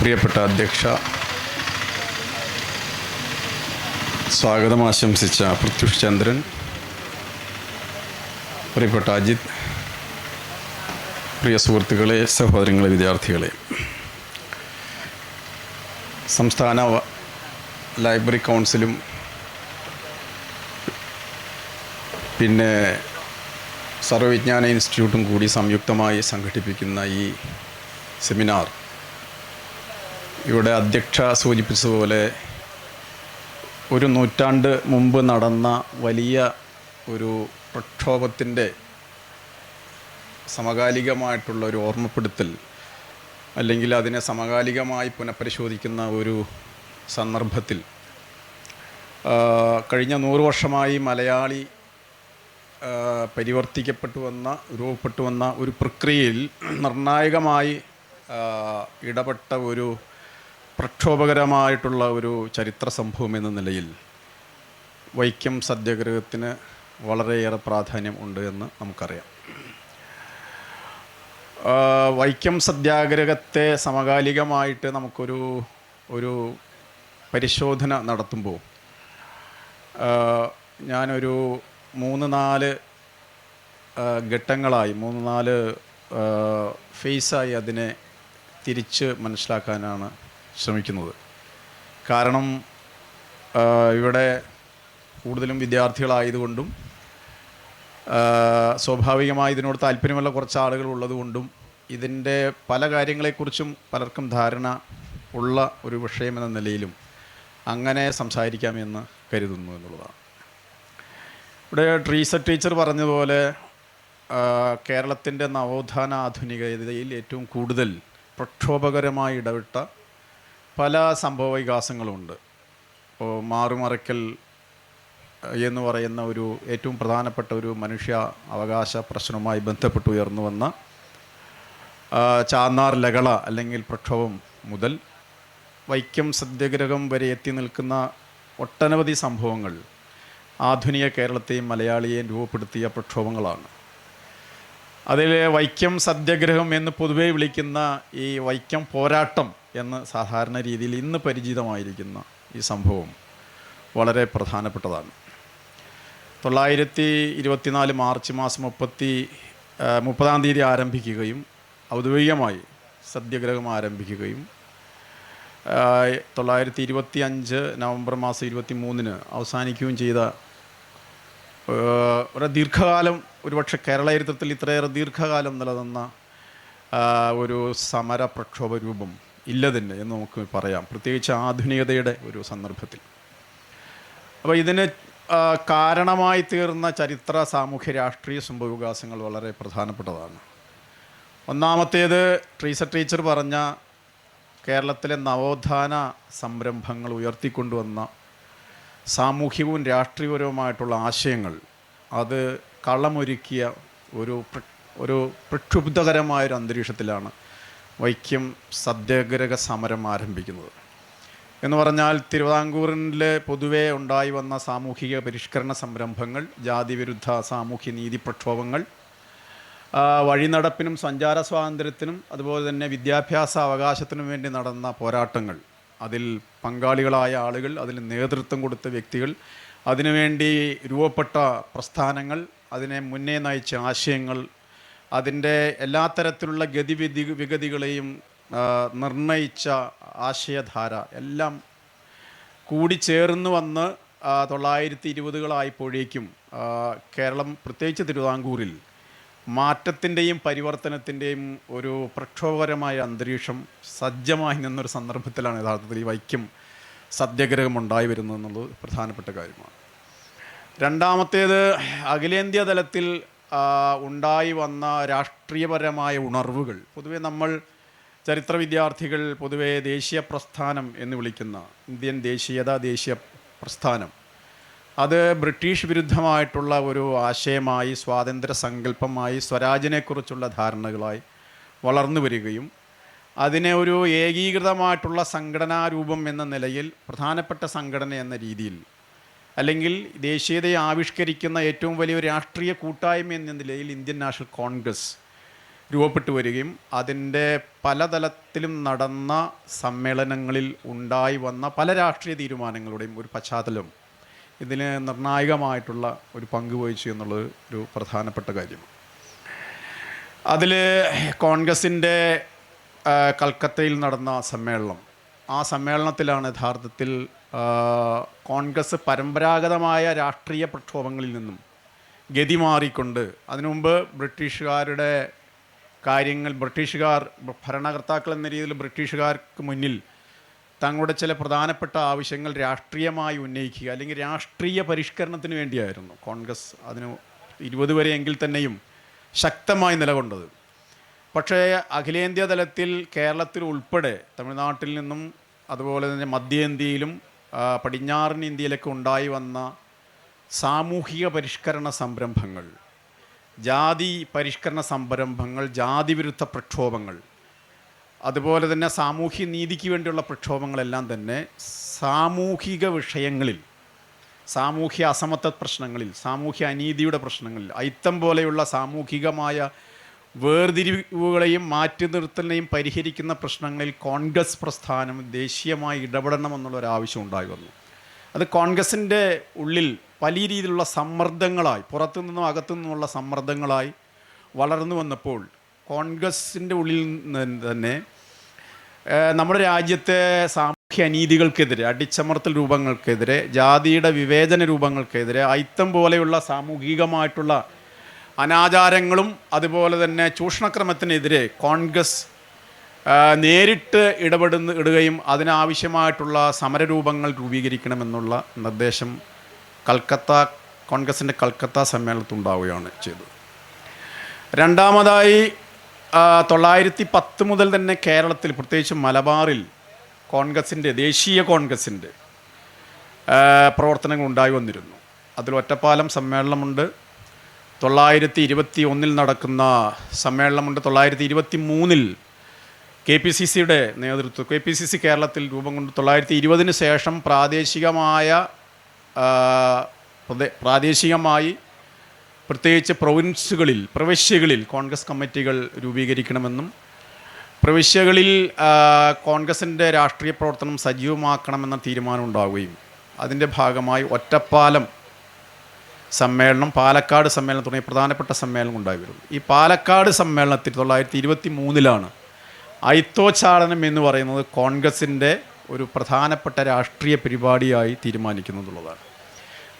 പ്രിയപ്പെട്ട അധ്യക്ഷ, സ്വാഗതം ആശംസിച്ച പൃഥ്വിഷ് ചന്ദ്രൻ, പ്രിയപ്പെട്ട അജിത്, പ്രിയ സുഹൃത്തുക്കളെ, സഹോദരങ്ങളെ, വിദ്യാർത്ഥികളെ, സംസ്ഥാന ലൈബ്രറി കൗൺസിലും പിന്നെ സർവ്വവിജ്ഞാന ഇൻസ്റ്റിറ്റ്യൂട്ടും കൂടി സംയുക്തമായി സംഘടിപ്പിക്കുന്ന ഈ സെമിനാർ ഇവിടെ അധ്യക്ഷ സൂചിപ്പിച്ചതുപോലെ ഒരു നൂറ്റാണ്ട് മുമ്പ് നടന്ന വലിയ ഒരു പ്രക്ഷോഭത്തിൻ്റെ സമകാലികമായിട്ടുള്ള ഒരു ഓർമ്മപ്പെടുത്തൽ, അല്ലെങ്കിൽ അതിനെ സമകാലികമായി പുനഃപരിശോധിക്കുന്ന ഒരു സന്ദർഭത്തിൽ കഴിഞ്ഞ 100 വർഷമായി മലയാളി രൂപപ്പെട്ടു വന്ന ഒരു പ്രക്രിയയിൽ നിർണായകമായി ഇടപെട്ട ഒരു പ്രക്ഷോഭകരമായിട്ടുള്ള ഒരു ചരിത്ര സംഭവം എന്ന നിലയിൽ വൈക്കം സത്യാഗ്രഹത്തിന് വളരെയേറെ പ്രാധാന്യം ഉണ്ട് എന്ന് നമുക്കറിയാം. വൈക്കം സത്യാഗ്രഹത്തെ സമകാലികമായിട്ട് നമുക്കൊരു പരിശോധന നടത്തുമ്പോൾ ഞാനൊരു 3-4 ഘട്ടങ്ങളായി 3-4 ഫേസായി അതിനെ തിരിച്ച് മനസ്സിലാക്കാനാണ് ശ്രമിക്കുന്നത്. കാരണം ഇവിടെ കൂടുതലും വിദ്യാർത്ഥികളായതുകൊണ്ടും സ്വാഭാവികമായി ഇതിനോട് താല്പര്യമുള്ള കുറച്ച് ആളുകൾ ഉള്ളതുകൊണ്ടും ഇതിൻ്റെ പല കാര്യങ്ങളെക്കുറിച്ചും പലർക്കും ധാരണ ഉള്ള ഒരു വിഷയമെന്ന നിലയിലും അങ്ങനെ സംസാരിക്കാമെന്ന് കരുതുന്നു എന്നുള്ളതാണ്. ഇവിടെ ട്രീസ ടീച്ചർ പറഞ്ഞതുപോലെ കേരളത്തിൻ്റെ നവോത്ഥാന ആധുനികതയിൽ ഏറ്റവും കൂടുതൽ പ്രക്ഷോഭകരമായി ഇടപെട്ട പല സംഭവ വികാസങ്ങളുമുണ്ട്. ഇപ്പോൾ മാറുമറയ്ക്കൽ എന്ന് പറയുന്ന ഒരു ഏറ്റവും പ്രധാനപ്പെട്ട ഒരു മനുഷ്യ അവകാശ പ്രശ്നവുമായി ബന്ധപ്പെട്ട് ഉയർന്നു വന്ന ചാന്നാർ ലഹള അല്ലെങ്കിൽ പ്രക്ഷോഭം മുതൽ വൈക്കം സത്യാഗ്രഹം വരെ എത്തി നിൽക്കുന്ന ഒട്ടനവധി സംഭവങ്ങൾ ആധുനിക കേരളത്തെയും മലയാളിയെയും രൂപപ്പെടുത്തിയ പ്രക്ഷോഭങ്ങളാണ്. അതിൽ വൈക്കം സത്യാഗ്രഹം എന്ന് പൊതുവെ വിളിക്കുന്ന ഈ വൈക്കം പോരാട്ടം എന്ന് സാധാരണ രീതിയിൽ ഇന്ന് പരിചിതമായിരിക്കുന്ന ഈ സംഭവം വളരെ പ്രധാനപ്പെട്ടതാണ്. 1924 മാർച്ച് മാസം 30-ആം തീയതി ആരംഭിക്കുകയും ഔദ്യോഗികമായി സത്യാഗ്രഹം ആരംഭിക്കുകയും 1925 നവംബർ മാസം 23-ന് അവസാനിക്കുകയും ചെയ്ത ഒരു ദീർഘകാലം, ഒരുപക്ഷെ കേരള ചരിത്രത്തിൽ ഇത്രയേറെ ദീർഘകാലം നിലനിന്ന ഒരു സമര പ്രക്ഷോഭ രൂപം ഇല്ല തന്നെ എന്ന് നമുക്ക് പറയാം, പ്രത്യേകിച്ച് ആധുനികതയുടെ ഒരു സന്ദർഭത്തിൽ. അപ്പോൾ ഇതിന് കാരണമായി തീർന്ന ചരിത്ര, സാമൂഹ്യ, രാഷ്ട്രീയ സംഭവവികാസങ്ങൾ വളരെ പ്രധാനപ്പെട്ടതാണ്. ഒന്നാമത്തേത് ട്രീസ ടീച്ചർ പറഞ്ഞ കേരളത്തിലെ നവോത്ഥാന സംരംഭങ്ങൾ ഉയർത്തിക്കൊണ്ടുവന്ന സാമൂഹികവും രാഷ്ട്രീയപരവുമായിട്ടുള്ള ആശയങ്ങൾ അത് കളമൊരുക്കിയ ഒരു പ്രക്ഷുബ്ധകരമായൊരു അന്തരീക്ഷത്തിലാണ് വൈക്കം സത്യാഗ്രഹ സമരം ആരംഭിക്കുന്നത്. എന്ന് പറഞ്ഞാൽ തിരുവിതാംകൂറിൽ പൊതുവെ ഉണ്ടായി വന്ന സാമൂഹിക പരിഷ്കരണ സംരംഭങ്ങൾ, ജാതിവിരുദ്ധ സാമൂഹ്യ നീതി പ്രക്ഷോഭങ്ങൾ, വഴിനടപ്പിനും സഞ്ചാര സ്വാതന്ത്ര്യത്തിനും അതുപോലെ തന്നെ വിദ്യാഭ്യാസ അവകാശത്തിനും വേണ്ടി നടന്ന പോരാട്ടങ്ങൾ, അതിൽ പങ്കാളികളായ ആളുകൾ, അതിൽ നേതൃത്വം കൊടുത്ത വ്യക്തികൾ, അതിനുവേണ്ടി രൂപപ്പെട്ട പ്രസ്ഥാനങ്ങൾ, അതിനെ മുന്നേ നയിച്ച ആശയങ്ങൾ, അതിൻ്റെ എല്ലാ തരത്തിലുള്ള വിഗതികളെയും നിർണയിച്ച ആശയധാര എല്ലാം കൂടിച്ചേർന്ന് വന്ന് 1920-കളായപ്പോഴേക്കും കേരളം, പ്രത്യേകിച്ച് തിരുവിതാംകൂറിൽ മാറ്റത്തിൻ്റെയും പരിവർത്തനത്തിൻ്റെയും ഒരു പ്രക്ഷോഭകരമായ അന്തരീക്ഷം സജ്ജമായി നിന്നൊരു സന്ദർഭത്തിലാണ് യഥാർത്ഥത്തിൽ ഈ വൈക്കം സത്യാഗ്രഹം ഉണ്ടായി വരുന്നതെന്നുള്ളത് പ്രധാനപ്പെട്ട കാര്യമാണ്. രണ്ടാമത്തേത് അഖിലേന്ത്യാ തലത്തിൽ ഉണ്ടായി വന്ന രാഷ്ട്രീയപരമായ ഉണർവുകൾ. പൊതുവെ നമ്മൾ ചരിത്ര വിദ്യാർത്ഥികൾ പൊതുവെ ദേശീയ പ്രസ്ഥാനം എന്ന് വിളിക്കുന്ന ഇന്ത്യൻ ദേശീയ പ്രസ്ഥാനം, അത് ബ്രിട്ടീഷ് വിരുദ്ധമായിട്ടുള്ള ഒരു ആശയമായി, സ്വാതന്ത്ര്യ സങ്കല്പമായി, സ്വരാജിനെക്കുറിച്ചുള്ള ധാരണകളായി വളർന്നു വരികയും അതിനെ ഒരു ഏകീകൃതമായിട്ടുള്ള സംഘടനാരൂപം എന്ന നിലയിൽ, പ്രധാനപ്പെട്ട സംഘടന എന്ന രീതിയിൽ, അല്ലെങ്കിൽ ദേശീയതയെ ആവിഷ്കരിക്കുന്ന ഏറ്റവും വലിയൊരു രാഷ്ട്രീയ കൂട്ടായ്മ എന്ന നിലയിൽ ഇന്ത്യൻ നാഷണൽ കോൺഗ്രസ് രൂപപ്പെട്ടു വരികയും അതിൻ്റെ പലതലത്തിലും നടന്ന സമ്മേളനങ്ങളിൽ ഉണ്ടായി വന്ന പല രാഷ്ട്രീയ തീരുമാനങ്ങളുടെയും ഒരു പശ്ചാത്തലം ഇതിന് നിർണായകമായിട്ടുള്ള ഒരു പങ്ക് വഹിച്ചു എന്നുള്ളത് ഒരു പ്രധാനപ്പെട്ട കാര്യമാണ്. അതിൽ കോൺഗ്രസിൻ്റെ കൽക്കത്തയിൽ നടന്ന സമ്മേളനം, ആ സമ്മേളനത്തിലാണ് യഥാർത്ഥത്തിൽ കോൺഗ്രസ് പരമ്പരാഗതമായ രാഷ്ട്രീയ പ്രക്ഷോഭങ്ങളിൽ നിന്നും ഗതി മാറിക്കൊണ്ട്, അതിനു മുമ്പ് ബ്രിട്ടീഷുകാരുടെ കാര്യങ്ങൾ, ബ്രിട്ടീഷുകാർ ഭരണകർത്താക്കൾ എന്ന രീതിയിൽ ബ്രിട്ടീഷുകാർക്ക് മുന്നിൽ തങ്ങളുടെ ചില പ്രധാനപ്പെട്ട ആവശ്യങ്ങൾ രാഷ്ട്രീയമായി ഉന്നയിക്കുക, അല്ലെങ്കിൽ രാഷ്ട്രീയ പരിഷ്കരണത്തിന് വേണ്ടിയായിരുന്നു കോൺഗ്രസ് അതിന് 20 വരെയെങ്കിൽ തന്നെയും ശക്തമായി നിലകൊണ്ടത്. പക്ഷേ അഖിലേന്ത്യാ തലത്തിൽ കേരളത്തിൽ ഉൾപ്പെടെ തമിഴ്നാട്ടിൽ നിന്നും അതുപോലെ തന്നെ മധ്യേന്ത്യയിലും പടിഞ്ഞാറൻ ഇന്ത്യയിലൊക്കെ ഉണ്ടായി വന്ന സാമൂഹിക പരിഷ്കരണ സംരംഭങ്ങൾ, ജാതി പരിഷ്കരണ സംരംഭങ്ങൾ, ജാതി വിരുദ്ധ പ്രക്ഷോഭങ്ങൾ, അതുപോലെ തന്നെ സാമൂഹ്യ നീതിക്ക് വേണ്ടിയുള്ള പ്രക്ഷോഭങ്ങളെല്ലാം തന്നെ സാമൂഹിക വിഷയങ്ങളിൽ, സാമൂഹ്യ അസമത്വ പ്രശ്നങ്ങളിൽ, സാമൂഹ്യ അനീതിയുടെ പ്രശ്നങ്ങളിൽ, അയിത്തം പോലെയുള്ള സാമൂഹികമായ വേർതിരിവുകളെയും മാറ്റി നിർത്തലിനെയും പരിഹരിക്കുന്ന പ്രശ്നങ്ങളിൽ കോൺഗ്രസ് പ്രസ്ഥാനം ദേശീയമായി ഇടപെടണമെന്നുള്ളൊരാവശ്യം ഉണ്ടായി വന്നു. അത് കോൺഗ്രസിൻ്റെ ഉള്ളിൽ വലിയ രീതിയിലുള്ള സമ്മർദ്ദങ്ങളായി, പുറത്തു നിന്നും അകത്തു നിന്നുമുള്ള സമ്മർദ്ദങ്ങളായി വളർന്നു വന്നപ്പോൾ കോൺഗ്രസിൻ്റെ ഉള്ളിൽ നിന്ന് തന്നെ നമ്മുടെ രാജ്യത്തെ സാമൂഹ്യ അനീതികൾക്കെതിരെ, അടിച്ചമർത്തൽ രൂപങ്ങൾക്കെതിരെ, ജാതിയുടെ വിവേചന രൂപങ്ങൾക്കെതിരെ, അയിത്തം പോലെയുള്ള സാമൂഹികമായിട്ടുള്ള അനാചാരങ്ങളും അതുപോലെ തന്നെ ചൂഷണക്രമത്തിനെതിരെ കോൺഗ്രസ് നേരിട്ട് ഇടുകയും അതിനാവശ്യമായിട്ടുള്ള സമരരൂപങ്ങൾ രൂപീകരിക്കണമെന്നുള്ള നിർദ്ദേശം കോൺഗ്രസിൻ്റെ കൽക്കത്ത സമ്മേളനത്തിൽ ഉണ്ടാവുകയാണ് ചെയ്തത്. രണ്ടാമതായി 1910 മുതൽ തന്നെ കേരളത്തിൽ, പ്രത്യേകിച്ച് മലബാറിൽ കോൺഗ്രസിൻ്റെ, ദേശീയ കോൺഗ്രസിൻ്റെ പ്രവർത്തനങ്ങൾ ഉണ്ടായി വന്നിരുന്നു. അതിൽ ഒറ്റപ്പാലം സമ്മേളനമുണ്ട്, 1921 നടക്കുന്ന സമ്മേളനമുണ്ട്, 1923 KPCCയുടെ നേതൃത്വം, KPCC കേരളത്തിൽ രൂപം കൊണ്ട് 1920 ശേഷം പ്രാദേശികമായി പ്രത്യേകിച്ച് പ്രവിശ്യകളിൽ കോൺഗ്രസ് കമ്മിറ്റികൾ രൂപീകരിക്കണമെന്നും പ്രവിശ്യകളിൽ കോൺഗ്രസിൻ്റെ രാഷ്ട്രീയ പ്രവർത്തനം സജീവമാക്കണമെന്ന തീരുമാനം ഉണ്ടാവുകയും അതിൻ്റെ ഭാഗമായി ഒറ്റപ്പാലം സമ്മേളനം, പാലക്കാട് സമ്മേളനം തുടങ്ങിയ പ്രധാനപ്പെട്ട സമ്മേളനം ഉണ്ടായി വരുന്നു. ഈ പാലക്കാട് സമ്മേളനത്തിൽ 1923 അയിത്തോച്ചാടനം എന്ന് പറയുന്നത് കോൺഗ്രസിൻ്റെ ഒരു പ്രധാനപ്പെട്ട രാഷ്ട്രീയ പരിപാടിയായി തീരുമാനിക്കുന്നുള്ളതാണ്.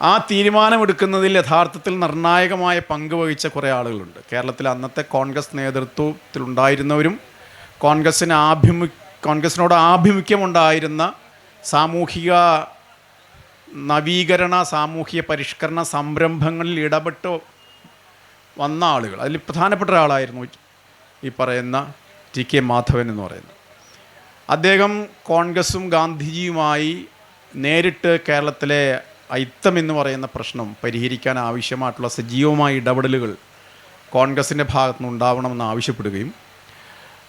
ആ തീരുമാനമെടുക്കുന്നതിൽ യഥാർത്ഥത്തിൽ നിർണായകമായ പങ്ക് വഹിച്ച കുറേ ആളുകളുണ്ട്. കേരളത്തിൽ അന്നത്തെ കോൺഗ്രസ് നേതൃത്വത്തിലുണ്ടായിരുന്നവരും കോൺഗ്രസിനോട് ആഭിമുഖ്യമുണ്ടായിരുന്ന സാമൂഹിക നവീകരണ, സാമൂഹിക പരിഷ്കരണ സംരംഭങ്ങളിൽ ഇടപെട്ട് വന്ന ആളുകൾ. അതിൽ പ്രധാനപ്പെട്ട ഒരാളായിരുന്നു ഈ പറയുന്ന ടി കെ മാധവൻ എന്ന് പറയുന്നത്. അദ്ദേഹം കോൺഗ്രസും ഗാന്ധിജിയുമായി നേരിട്ട് കേരളത്തിലെ അയിത്തം എന്ന് പറയുന്ന പ്രശ്നം പരിഹരിക്കാൻ ആവശ്യമായിട്ടുള്ള സജീവമായ ഇടപെടലുകൾ കോൺഗ്രസിൻ്റെ ഭാഗത്തുനിന്ന് ഉണ്ടാവണമെന്ന് ആവശ്യപ്പെടുകയും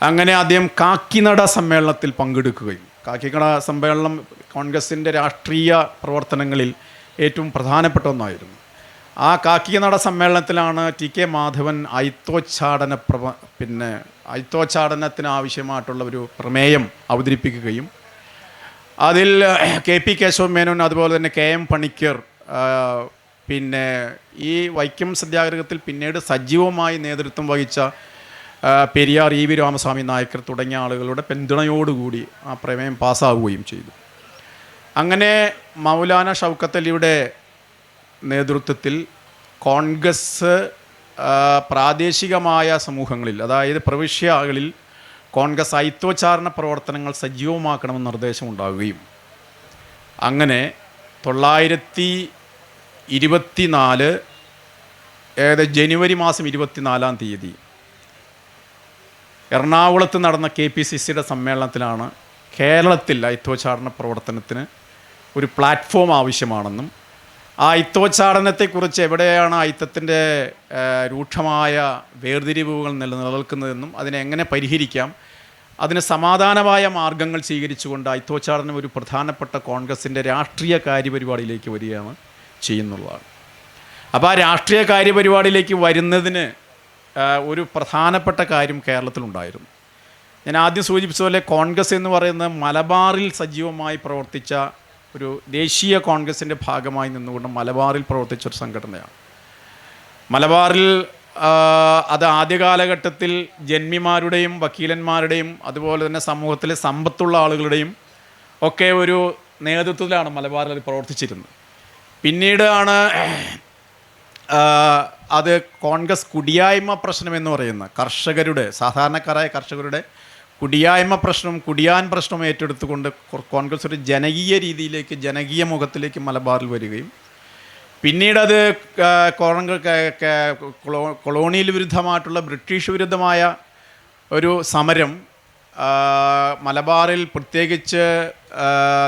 അങ്ങനെ അദ്ദേഹം കാക്കിനട സമ്മേളനത്തിൽ പങ്കെടുക്കുകയും, കാക്കിനട സമ്മേളനം കോൺഗ്രസിൻ്റെ രാഷ്ട്രീയ പ്രവർത്തനങ്ങളിൽ ഏറ്റവും പ്രധാനപ്പെട്ട ഒന്നായിരുന്നു. ആ കാക്കിനട സമ്മേളനത്തിലാണ് ടി കെ മാധവൻ അയിത്തോച്ചാടനത്തിന് ആവശ്യമായിട്ടുള്ള ഒരു പ്രമേയം അവതരിപ്പിക്കുകയും അതിൽ KP കേശവ മേനോൻ, അതുപോലെ തന്നെ KM പണിക്കർ, പിന്നെ ഈ വൈക്കം സത്യാഗ്രഹത്തിൽ പിന്നീട് സജീവമായി നേതൃത്വം വഹിച്ച പെരിയാർ EV രാമസ്വാമി നായ്ക്കർ തുടങ്ങിയ ആളുകളുടെ പിന്തുണയോടുകൂടി ആ പ്രമേയം പാസ്സാവുകയും ചെയ്തു. അങ്ങനെ മൗലാന ഷൗക്കത്ത് അലിയുടെ നേതൃത്വത്തിൽ കോൺഗ്രസ് പ്രാദേശികമായ സമൂഹങ്ങളിൽ, അതായത് പ്രവിശ്യകളിൽ കോൺഗ്രസ് അയിത്തോച്ചാരണ പ്രവർത്തനങ്ങൾ സജീവമാക്കണമെന്ന് നിർദ്ദേശം ഉണ്ടാവുകയും അങ്ങനെ 1924 ജനുവരി മാസം 24-ാം തീയതി എറണാകുളത്ത് നടന്ന KPCCയുടെ സമ്മേളനത്തിലാണ് കേരളത്തിൽ അയിത്തോച്ചാരണ പ്രവർത്തനത്തിന് ഒരു പ്ലാറ്റ്ഫോം ആവശ്യമാണെന്നും ആ അയിത്തോച്ചാടനത്തെക്കുറിച്ച് എവിടെയാണ് അയിത്തത്തിൻ്റെ രൂക്ഷമായ വേർതിരിവുകൾ നിലനിൽക്കുന്നതെന്നും അതിനെ എങ്ങനെ പരിഹരിക്കാം, അതിന് സമാധാനമായ മാർഗങ്ങൾ സ്വീകരിച്ചുകൊണ്ട് അയിത്തോച്ചാടനം ഒരു പ്രധാനപ്പെട്ട കോൺഗ്രസിൻ്റെ രാഷ്ട്രീയ കാര്യപരിപാടിയിലേക്ക് വരികയാണ് ചെയ്യുന്നുള്ളതാണ്. അപ്പോൾ ആ രാഷ്ട്രീയ കാര്യപരിപാടിയിലേക്ക് വരുന്നതിന് ഒരു പ്രധാനപ്പെട്ട കാര്യം കേരളത്തിലുണ്ടായിരുന്നു. ഞാൻ ആദ്യം സൂചിപ്പിച്ച പോലെ കോൺഗ്രസ് എന്ന് പറയുന്നത് മലബാറിൽ സജീവമായി പ്രവർത്തിച്ച ഒരു ദേശീയ കോൺഗ്രസിൻ്റെ ഭാഗമായി നിന്നുകൊണ്ട് മലബാറിൽ പ്രവർത്തിച്ച ഒരു സംഘടനയാണ്. മലബാറിൽ അത് ആദ്യ കാലഘട്ടത്തിൽ ജന്മിമാരുടെയും വക്കീലന്മാരുടെയും അതുപോലെ തന്നെ സമൂഹത്തിലെ സമ്പത്തുള്ള ആളുകളുടെയും ഒക്കെ ഒരു നേതൃത്വത്തിലാണ് മലബാറിൽ അത് പ്രവർത്തിച്ചിരുന്നത്. പിന്നീടാണ് അത് കോൺഗ്രസ് കുടിയായ്മ പ്രശ്നം എന്ന് പറയുന്ന കർഷകരുടെ, സാധാരണക്കാരായ കർഷകരുടെ കുടിയായ്മ പ്രശ്നവും കുടിയാൻ പ്രശ്നവും ഏറ്റെടുത്തുകൊണ്ട് കോൺഗ്രസ് ഒരു ജനകീയ രീതിയിലേക്ക്, ജനകീയ മുഖത്തിലേക്ക് മലബാറിൽ വരികയും പിന്നീടത് കൊളോണിയൽ വിരുദ്ധമായിട്ടുള്ള ബ്രിട്ടീഷ് വിരുദ്ധമായ ഒരു സമരം മലബാറിൽ പ്രത്യേകിച്ച്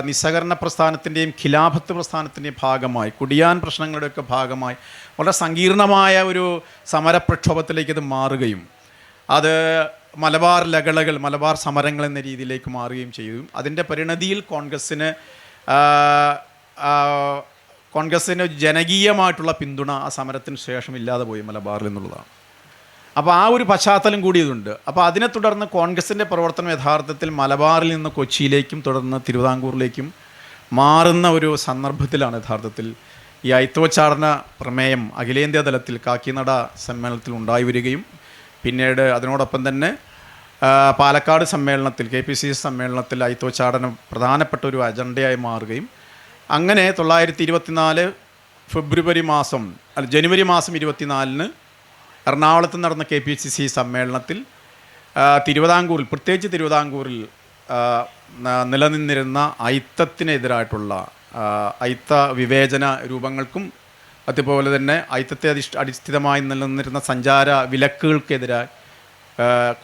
നിസ്സഹകരണ പ്രസ്ഥാനത്തിൻ്റെയും ഖിലാഫത്ത് പ്രസ്ഥാനത്തിൻ്റെയും ഭാഗമായി, കുടിയാൻ പ്രശ്നങ്ങളുടെയൊക്കെ ഭാഗമായി വളരെ സങ്കീർണമായ ഒരു സമരപ്രക്ഷോഭത്തിലേക്ക് ഇത് മാറുകയും അത് മലബാർ ലഹളകൾ, മലബാർ സമരങ്ങൾ എന്ന രീതിയിലേക്ക് മാറുകയും ചെയ്തു. അതിൻ്റെ പരിണതിയിൽ കോൺഗ്രസ്സിന് ജനകീയമായിട്ടുള്ള പിന്തുണ ആ സമരത്തിന് ശേഷം ഇല്ലാതെ പോയി മലബാറിൽ എന്നുള്ളതാണ്. അപ്പോൾ ആ ഒരു പശ്ചാത്തലം കൂടി ഇതുണ്ട്. അപ്പോൾ അതിനെ തുടർന്ന് കോൺഗ്രസിൻ്റെ പ്രവർത്തനം യഥാർത്ഥത്തിൽ മലബാറിൽ നിന്ന് കൊച്ചിയിലേക്കും തുടർന്ന് തിരുവിതാംകൂറിലേക്കും മാറുന്ന ഒരു സന്ദർഭത്തിലാണ് യഥാർത്ഥത്തിൽ ഈ അയിത്തോച്ചാടന പ്രമേയം അഖിലേന്ത്യാ തലത്തിൽ കാക്കിനട സമ്മേളനത്തിൽ ഉണ്ടായി വരികയും പിന്നീട് അതിനോടൊപ്പം തന്നെ പാലക്കാട് സമ്മേളനത്തിൽ, KPCC സമ്മേളനത്തിൽ അയിത്തോച്ചാടനം പ്രധാനപ്പെട്ട ഒരു അജണ്ടയായി മാറുകയും അങ്ങനെ 1924 ജനുവരി മാസം 24-ന് എറണാകുളത്ത് നടന്ന KPCC സമ്മേളനത്തിൽ തിരുവിതാംകൂറിൽ, പ്രത്യേകിച്ച് തിരുവിതാംകൂറിൽ നിലനിന്നിരുന്ന അയിത്തത്തിനെതിരായിട്ടുള്ള അയിത്ത വിവേചന രൂപങ്ങൾക്കും അതുപോലെ തന്നെ അയിത്തത്തെ അടിസ്ഥിതമായി നിലനിന്നിരുന്ന സഞ്ചാര വിലക്കുകൾക്കെതിരായി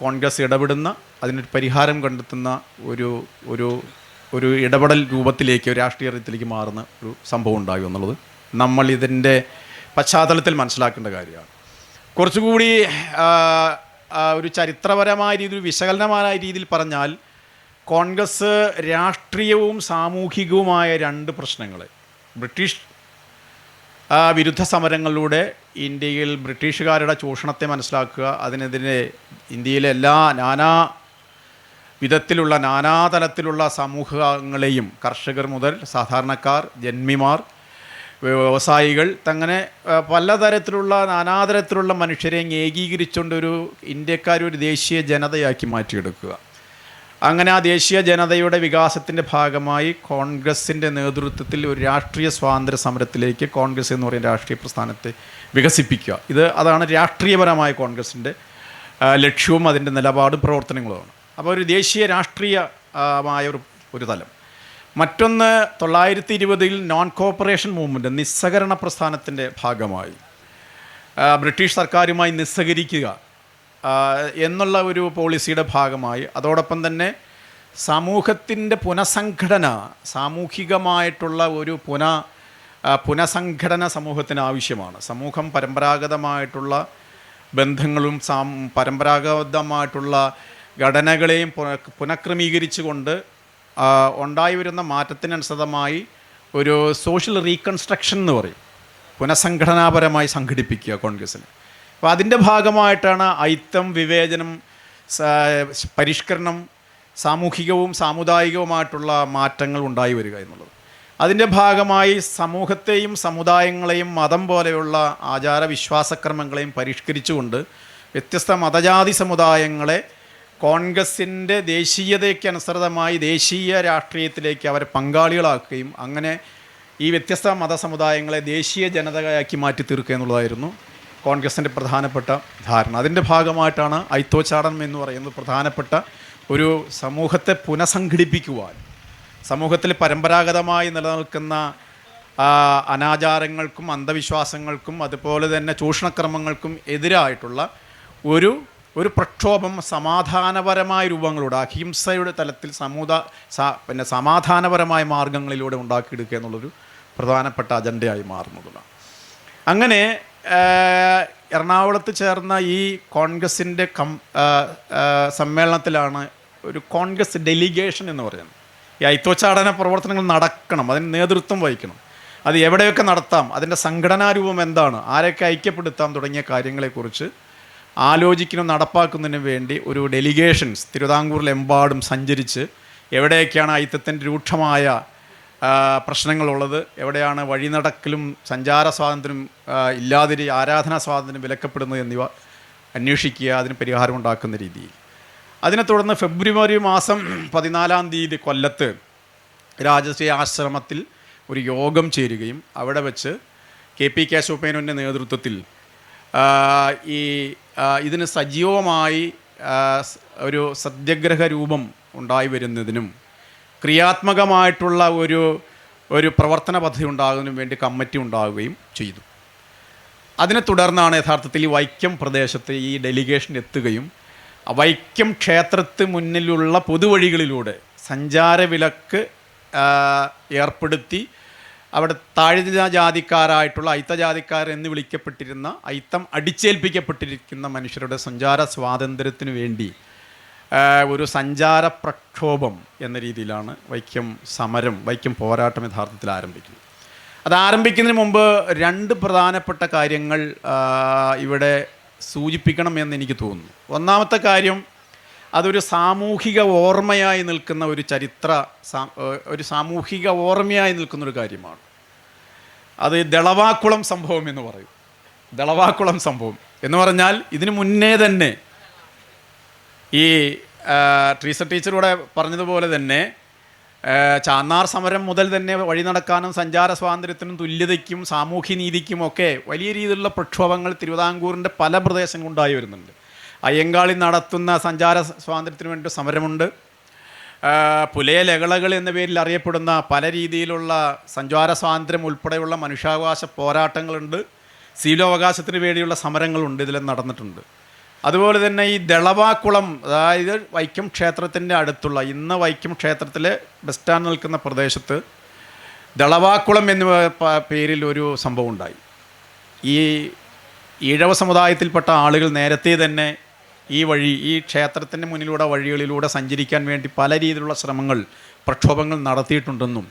കോൺഗ്രസ് ഇടപെടുന്ന, അതിനൊരു പരിഹാരം കണ്ടെത്തുന്ന ഒരു ഇടപെടൽ രൂപത്തിലേക്ക്, ഒരു രാഷ്ട്രീയ രീതിയിലേക്ക് മാറുന്ന ഒരു സംഭവം ഉണ്ടായി എന്നുള്ളത് നമ്മൾ ഇതിൻ്റെ പശ്ചാത്തലത്തിൽ മനസ്സിലാക്കേണ്ട കാര്യമാണ്. കുറച്ചുകൂടി ഒരു ചരിത്രപരമായ രീതിയിൽ, വിശകലനമായ രീതിയിൽ പറഞ്ഞാൽ കോൺഗ്രസ് രാഷ്ട്രീയവും സാമൂഹികവുമായ രണ്ട് പ്രശ്നങ്ങൾ, ബ്രിട്ടീഷ് വിരുദ്ധ സമരങ്ങളിലൂടെ ഇന്ത്യയിൽ ബ്രിട്ടീഷുകാരുടെ ചൂഷണത്തെ മനസ്സിലാക്കുക, അതിനെതിരെ ഇന്ത്യയിലെ എല്ലാ വിധത്തിലുള്ള നാനാതലത്തിലുള്ള സമൂഹങ്ങളെയും, കർഷകർ മുതൽ സാധാരണക്കാർ, ജന്മിമാർ, വ്യവസായികൾ, അങ്ങനെ പലതരത്തിലുള്ള നാനാതരത്തിലുള്ള മനുഷ്യരെ ഏകീകരിച്ചുകൊണ്ട് ഒരു ഇന്ത്യക്കാരൊരു ദേശീയ ജനതയാക്കി മാറ്റിയെടുക്കുക. അങ്ങനെ ആ ദേശീയ ജനതയുടെ വികാസത്തിൻ്റെ ഭാഗമായി കോൺഗ്രസിൻ്റെ നേതൃത്വത്തിൽ ഒരു രാഷ്ട്രീയ സ്വാതന്ത്ര്യ സമരത്തിലേക്ക് കോൺഗ്രസ് എന്ന് പറയുന്ന രാഷ്ട്രീയ പ്രസ്ഥാനത്തെ വികസിപ്പിക്കുക. അതാണ് രാഷ്ട്രീയപരമായ കോൺഗ്രസിൻ്റെ ലക്ഷ്യവും അതിൻ്റെ നിലപാടും പ്രവർത്തനങ്ങളുമാണ്. അപ്പോൾ ഒരു ദേശീയ രാഷ്ട്രീയമായ ഒരു തലം. മറ്റൊന്ന് 1920 നോൺ കോപ്പറേഷൻ മൂവ്മെൻറ്റ്, നിസ്സഹകരണ പ്രസ്ഥാനത്തിൻ്റെ ഭാഗമായി ബ്രിട്ടീഷ് സർക്കാരുമായി നിസ്സഹകരിക്കുക എന്നുള്ള ഒരു പോളിസിയുടെ ഭാഗമായി, അതോടൊപ്പം തന്നെ സമൂഹത്തിൻ്റെ പുനഃസംഘടന, സാമൂഹികമായിട്ടുള്ള ഒരു പുനഃസംഘടന സമൂഹത്തിന് ആവശ്യമാണ്. സമൂഹം പരമ്പരാഗതമായിട്ടുള്ള ബന്ധങ്ങളും പരമ്പരാഗതമായിട്ടുള്ള ഘടനകളെയും പുനഃക്രമീകരിച്ചുകൊണ്ട് ഉണ്ടായി വരുന്ന മാറ്റത്തിനനുസൃതമായി ഒരു സോഷ്യൽ റീകൺസ്ട്രക്ഷൻ എന്ന് പറയും, പുനഃസംഘടനാപരമായി സംഘടിപ്പിക്കുക കോൺഗ്രസ്സിന്. അപ്പോൾ അതിൻ്റെ ഭാഗമായിട്ടാണ് അയിത്തം, വിവേചനം, പരിഷ്കരണം, സാമൂഹികവും സാമുദായികവുമായിട്ടുള്ള മാറ്റങ്ങൾ ഉണ്ടായി വരിക എന്നുള്ളത്. അതിൻ്റെ ഭാഗമായി സമൂഹത്തെയും സമുദായങ്ങളെയും മതം പോലെയുള്ള ആചാരവിശ്വാസക്രമങ്ങളെയും പരിഷ്കരിച്ചുകൊണ്ട് വ്യത്യസ്ത മതജാതി സമുദായങ്ങളെ കോൺഗ്രസിൻ്റെ ദേശീയതയ്ക്ക് അനുസൃതമായി ദേശീയ രാഷ്ട്രീയത്തിലേക്ക് അവരെ പങ്കാളികളാക്കുകയും അങ്ങനെ ഈ വ്യത്യസ്ത മതസമുദായങ്ങളെ ദേശീയ ജനതയാക്കി മാറ്റി തീർക്കുക എന്നുള്ളതായിരുന്നു കോൺഗ്രസിൻ്റെ പ്രധാനപ്പെട്ട ധാരണ. അതിൻ്റെ ഭാഗമായിട്ടാണ് അയിത്തോച്ചാടനം എന്ന് പറയുന്നത് പ്രധാനപ്പെട്ട ഒരു സമൂഹത്തെ പുനഃസംഘടിപ്പിക്കുവാൻ, സമൂഹത്തിൽ പരമ്പരാഗതമായി നിലനിൽക്കുന്ന അനാചാരങ്ങൾക്കും അന്ധവിശ്വാസങ്ങൾക്കും അതുപോലെ തന്നെ ചൂഷണക്രമങ്ങൾക്കും എതിരായിട്ടുള്ള ഒരു പ്രക്ഷോഭം സമാധാനപരമായ രൂപങ്ങളിലൂടെ, അഹിംസയുടെ തലത്തിൽ സമാധാനപരമായ മാർഗങ്ങളിലൂടെ ഉണ്ടാക്കിയെടുക്കുക എന്നുള്ളൊരു പ്രധാനപ്പെട്ട അജണ്ടയായി മാറുന്നതാണ്. അങ്ങനെ എറണാകുളത്ത് ചേർന്ന ഈ കോൺഗ്രസിൻ്റെ സമ്മേളനത്തിലാണ് ഒരു കോൺഗ്രസ് ഡെലിഗേഷൻ എന്ന് പറയുന്നത്. ഈ അയിത്തോച്ചാടന പ്രവർത്തനങ്ങൾ നടക്കണം, അതിന് നേതൃത്വം വഹിക്കണം, അത് എവിടെയൊക്കെ നടത്താം, അതിൻ്റെ സംഘടനാരൂപം എന്താണ്, ആരൊക്കെ ഐക്യപ്പെടുത്താം തുടങ്ങിയ കാര്യങ്ങളെക്കുറിച്ച് ആലോചിക്കുന്നതും നടപ്പാക്കുന്നതിന് വേണ്ടി ഒരു ഡെലിഗേഷൻസ് തിരുവിതാംകൂറിലെമ്പാടും സഞ്ചരിച്ച് എവിടെയൊക്കെയാണ് അയിത്തത്തിൻ്റെ രൂക്ഷമായ പ്രശ്നങ്ങളുള്ളത്, എവിടെയാണ് വഴിനടക്കലും സഞ്ചാര സ്വാതന്ത്ര്യം ഇല്ലാതിരി ആരാധനാ സ്വാതന്ത്ര്യം വിലക്കപ്പെടുന്നത് എന്നിവ അന്വേഷിക്കുക, അതിന് പരിഹാരം ഉണ്ടാക്കുന്ന രീതിയിൽ. അതിനെ തുടർന്ന് ഫെബ്രുവരി മാസം 14-ാം തീയതി കൊല്ലത്ത് രാജശ്രീ ആശ്രമത്തിൽ ഒരു യോഗം ചേരുകയും അവിടെ വെച്ച് KP കേശവമേനോൻ്റെ നേതൃത്വത്തിൽ ഇതിന് സജീവമായി ഒരു സത്യാഗ്രഹ രൂപം ഉണ്ടായി വരുന്നതിനും ക്രിയാത്മകമായിട്ടുള്ള ഒരു പ്രവർത്തന പദ്ധതി ഉണ്ടാകുന്നതിനും വേണ്ടി കമ്മിറ്റി ഉണ്ടാവുകയും ചെയ്തു. അതിനെ തുടർന്നാണ് യഥാർത്ഥത്തിൽ ഈ വൈക്കം പ്രദേശത്ത് ഈ ഡെലിഗേഷൻ എത്തുകയും വൈക്കം ക്ഷേത്രത്തിന് മുന്നിലുള്ള പൊതുവഴികളിലൂടെ സഞ്ചാരവിലക്ക് ഏർപ്പെടുത്തി അവിടെ താഴ്ന്ന ജാതിക്കാരായിട്ടുള്ള അയിത്തജാതിക്കാർ എന്ന് വിളിക്കപ്പെട്ടിരുന്ന അയിത്തം അടിച്ചേൽപ്പിക്കപ്പെട്ടിരിക്കുന്ന മനുഷ്യരുടെ സഞ്ചാര സ്വാതന്ത്ര്യത്തിന് വേണ്ടി ഒരു സഞ്ചാര പ്രക്ഷോഭം എന്ന രീതിയിലാണ് വൈക്കം സമരം, വൈക്കം പോരാട്ടം യഥാർത്ഥത്തിൽ ആരംഭിക്കുന്നത്. അത് ആരംഭിക്കുന്നതിന് മുമ്പ് രണ്ട് പ്രധാനപ്പെട്ട കാര്യങ്ങൾ ഇവിടെ സൂചിപ്പിക്കണം എന്ന് എനിക്ക് തോന്നുന്നു. ഒന്നാമത്തെ കാര്യം, അതൊരു സാമൂഹിക ഓർമ്മയായി നിൽക്കുന്ന ഒരു സാമൂഹിക ഓർമ്മയായി നിൽക്കുന്നൊരു കാര്യമാണ്. അത് ദളവാക്കുളം സംഭവം എന്ന് പറയും. ദളവാക്കുളം സംഭവം എന്ന് പറഞ്ഞാൽ ഇതിനു മുന്നേ തന്നെ ഈ ട്രീസ ടീച്ചറൂടെ പറഞ്ഞതുപോലെ തന്നെ ചാന്നാർ സമരം മുതൽ തന്നെ വഴി നടക്കാനും സഞ്ചാര സ്വാതന്ത്ര്യത്തിനും തുല്യതയ്ക്കും സാമൂഹ്യനീതിക്കും ഒക്കെ വലിയ രീതിയിലുള്ള പ്രക്ഷോഭങ്ങൾ തിരുവിതാംകൂറിൻ്റെ പല പ്രദേശങ്ങളുണ്ടായി വരുന്നുണ്ട്. അയ്യങ്കാളി നടത്തുന്ന സഞ്ചാര സ്വാതന്ത്ര്യത്തിന് വേണ്ടി സമരമുണ്ട്. പുലയ ലഹളകൾ എന്ന പേരിൽ അറിയപ്പെടുന്ന പല രീതിയിലുള്ള സഞ്ചാര സ്വാതന്ത്ര്യം ഉൾപ്പെടെയുള്ള മനുഷ്യാവകാശ പോരാട്ടങ്ങളുണ്ട്. ശീലോവകാശത്തിന് വേണ്ടിയുള്ള സമരങ്ങളുണ്ട്, ഇതിൽ നടന്നിട്ടുണ്ട്. അതുപോലെ തന്നെ ഈ ദളവാക്കുളം, അതായത് വൈക്കം ക്ഷേത്രത്തിൻ്റെ അടുത്തുള്ള, ഇന്ന് വൈക്കം ക്ഷേത്രത്തിലെ ബസ് സ്റ്റാൻഡ് നിൽക്കുന്ന പ്രദേശത്ത് ദളവാക്കുളം എന്ന പേരിൽ ഒരു സംഭവം ഉണ്ടായി. ഈ ഈഴവ സമുദായത്തിൽപ്പെട്ട ആളുകൾ നേരത്തെ തന്നെ ഈ ക്ഷേത്രത്തിൻ്റെ മുന്നിലൂടെ വഴികളിലൂടെ സഞ്ചരിക്കാൻ വേണ്ടി പല രീതിയിലുള്ള ശ്രമങ്ങൾ, പ്രക്ഷോഭങ്ങൾ നടത്തിയിട്ടുണ്ടെന്നും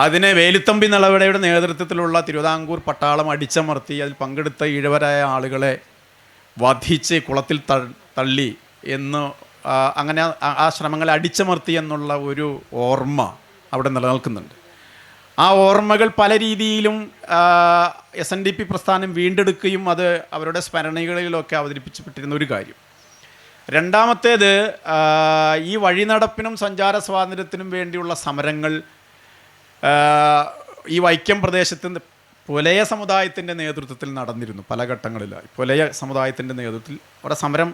അതിനെ വേലുത്തമ്പി നളവടയുടെ നേതൃത്വത്തിലുള്ള തിരുവിതാംകൂർ പട്ടാളം അടിച്ചമർത്തി അതിൽ പങ്കെടുത്ത ഈഴവരായ ആളുകളെ വധിച്ച് കുളത്തിൽ തള്ളി എന്ന് അങ്ങനെ ആ ശ്രമങ്ങളെ അടിച്ചമർത്തി എന്നുള്ള ഒരു ഓർമ്മ അവിടെ നിലനിൽക്കുന്നുണ്ട്. ആ ഓർമ്മകൾ പല രീതിയിലും SNDP പ്രസ്ഥാനം വീണ്ടെടുക്കുകയും അത് അവരുടെ സ്മരണികളിലൊക്കെ അവതരിപ്പിച്ചപ്പെട്ടിരുന്ന ഒരു കാര്യം. രണ്ടാമത്തേത്, ഈ വഴിനടപ്പിനും സഞ്ചാര സ്വാതന്ത്ര്യത്തിനും വേണ്ടിയുള്ള സമരങ്ങൾ ഈ വൈക്കം പ്രദേശത്ത് പുലയ സമുദായത്തിൻ്റെ നേതൃത്വത്തിൽ നടന്നിരുന്നു പല ഘട്ടങ്ങളിലായി. പുലയ സമുദായത്തിൻ്റെ നേതൃത്വത്തിൽ അവിടെ സമരം,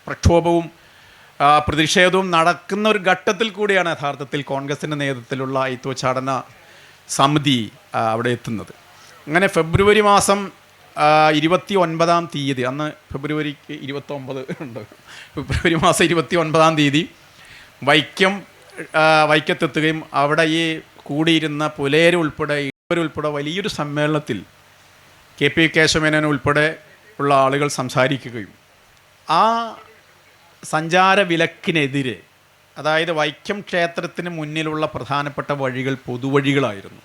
പ്രക്ഷോഭവും പ്രതിഷേധവും നടക്കുന്ന ഒരു ഘട്ടത്തിൽ കൂടിയാണ് യഥാർത്ഥത്തിൽ കോൺഗ്രസിൻ്റെ നേതൃത്വത്തിലുള്ള അയിത്തോച്ചാടന സമിതി അവിടെ എത്തുന്നത്. അങ്ങനെ ഫെബ്രുവരി മാസം 29-ാം തീയതി, അന്ന് ഫെബ്രുവരിക്ക് 29 ഉണ്ട്, ഫെബ്രുവരി മാസം 29-ാം തീയതി വൈക്കത്തെത്തുകയും അവിടെ ഈ കൂടിയിരുന്ന പുലയരുൾപ്പെടെ ഉൾപ്പെടെ വലിയൊരു സമ്മേളനത്തിൽ KP കേശവമേനോൻ ഉൾപ്പെടെ ഉള്ള ആളുകൾ സംസാരിക്കുകയും ആ സഞ്ചാര വിലക്കിനെതിരെ, അതായത് വൈക്കം ക്ഷേത്രത്തിന് മുന്നിലുള്ള പ്രധാനപ്പെട്ട വഴികൾ പൊതുവഴികളായിരുന്നു.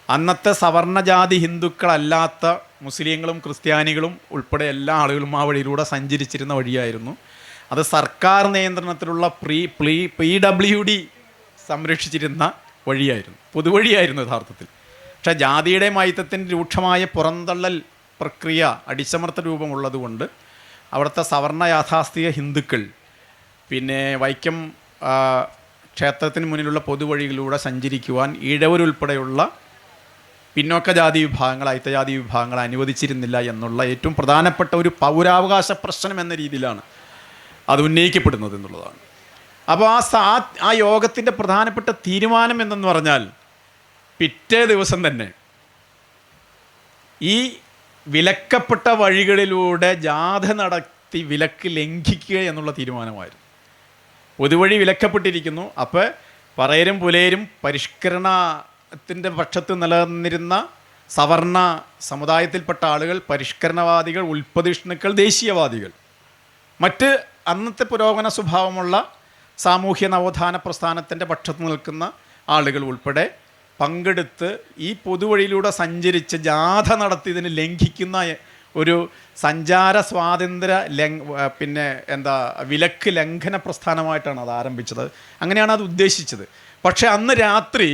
അന്നത്തെ സവർണജാതി ഹിന്ദുക്കളല്ലാത്ത മുസ്ലിങ്ങളും ക്രിസ്ത്യാനികളും ഉൾപ്പെടെ എല്ലാ ആളുകളും ആ വഴിയിലൂടെ സഞ്ചരിച്ചിരുന്ന വഴിയായിരുന്നു. അത് സർക്കാർ നിയന്ത്രണത്തിലുള്ള PWD സംരക്ഷിച്ചിരുന്ന വഴിയായിരുന്നു, പൊതുവഴിയായിരുന്നു യഥാർത്ഥത്തിൽ. പക്ഷേ ജാതിയുടെയും അയിത്തത്തിൻ്റെ രൂക്ഷമായ പുറന്തള്ളൽ പ്രക്രിയ, അടിച്ചമർത്ത രൂപമുള്ളതുകൊണ്ട് അവിടുത്തെ സവർണ യാഥാസ്ഥിക ഹിന്ദുക്കൾ പിന്നെ വൈക്കം ക്ഷേത്രത്തിന് മുന്നിലുള്ള പൊതുവഴികളിലൂടെ സഞ്ചരിക്കുവാൻ ഈഴവരുൾപ്പെടെയുള്ള പിന്നോക്ക ജാതി വിഭാഗങ്ങൾ, അയിത്തജാതി വിഭാഗങ്ങൾ അനുവദിച്ചിരുന്നില്ല എന്നുള്ള ഏറ്റവും പ്രധാനപ്പെട്ട ഒരു പൗരാവകാശ പ്രശ്നം എന്ന രീതിയിലാണ് അത് ഉന്നയിക്കപ്പെടുന്നത് എന്നുള്ളതാണ്. അപ്പോൾ ആ യോഗത്തിൻ്റെ പ്രധാനപ്പെട്ട തീരുമാനം എന്തെന്ന് പറഞ്ഞാൽ, പിറ്റേ ദിവസം തന്നെ ഈ വിലക്കപ്പെട്ട വഴികളിലൂടെ ജാഥ നടത്തി വിലക്ക് ലംഘിക്കുക എന്നുള്ള തീരുമാനമായിരുന്നു. പൊതുവഴി വിലക്കപ്പെട്ടിരിക്കുന്നു. അപ്പോൾ പറയരും പുലയരും പരിഷ്കരണത്തിൻ്റെ പക്ഷത്ത് നിലനിന്നിരുന്ന സവർണ സമുദായത്തിൽപ്പെട്ട ആളുകൾ, പരിഷ്കരണവാദികൾ, ഉൽപ്പതിഷ്ണുക്കൾ, ദേശീയവാദികൾ, മറ്റ് അന്നത്തെ പുരോഗമന സ്വഭാവമുള്ള സാമൂഹ്യ നവോത്ഥാന പ്രസ്ഥാനത്തിൻ്റെ പക്ഷത്ത് നിൽക്കുന്ന ആളുകൾ ഉൾപ്പെടെ പങ്കെടുത്ത് ഈ പൊതുവഴിയിലൂടെ സഞ്ചരിച്ച് ജാഥ നടത്തി ഇതിന് ലംഘിക്കുന്ന ഒരു സഞ്ചാര സ്വാതന്ത്ര്യ പിന്നെ എന്താ വിലക്ക് ലംഘന പ്രസ്ഥാനമായിട്ടാണ് അത് ആരംഭിച്ചത്. അങ്ങനെയാണ് അത് ഉദ്ദേശിച്ചത്. പക്ഷേ അന്ന് രാത്രി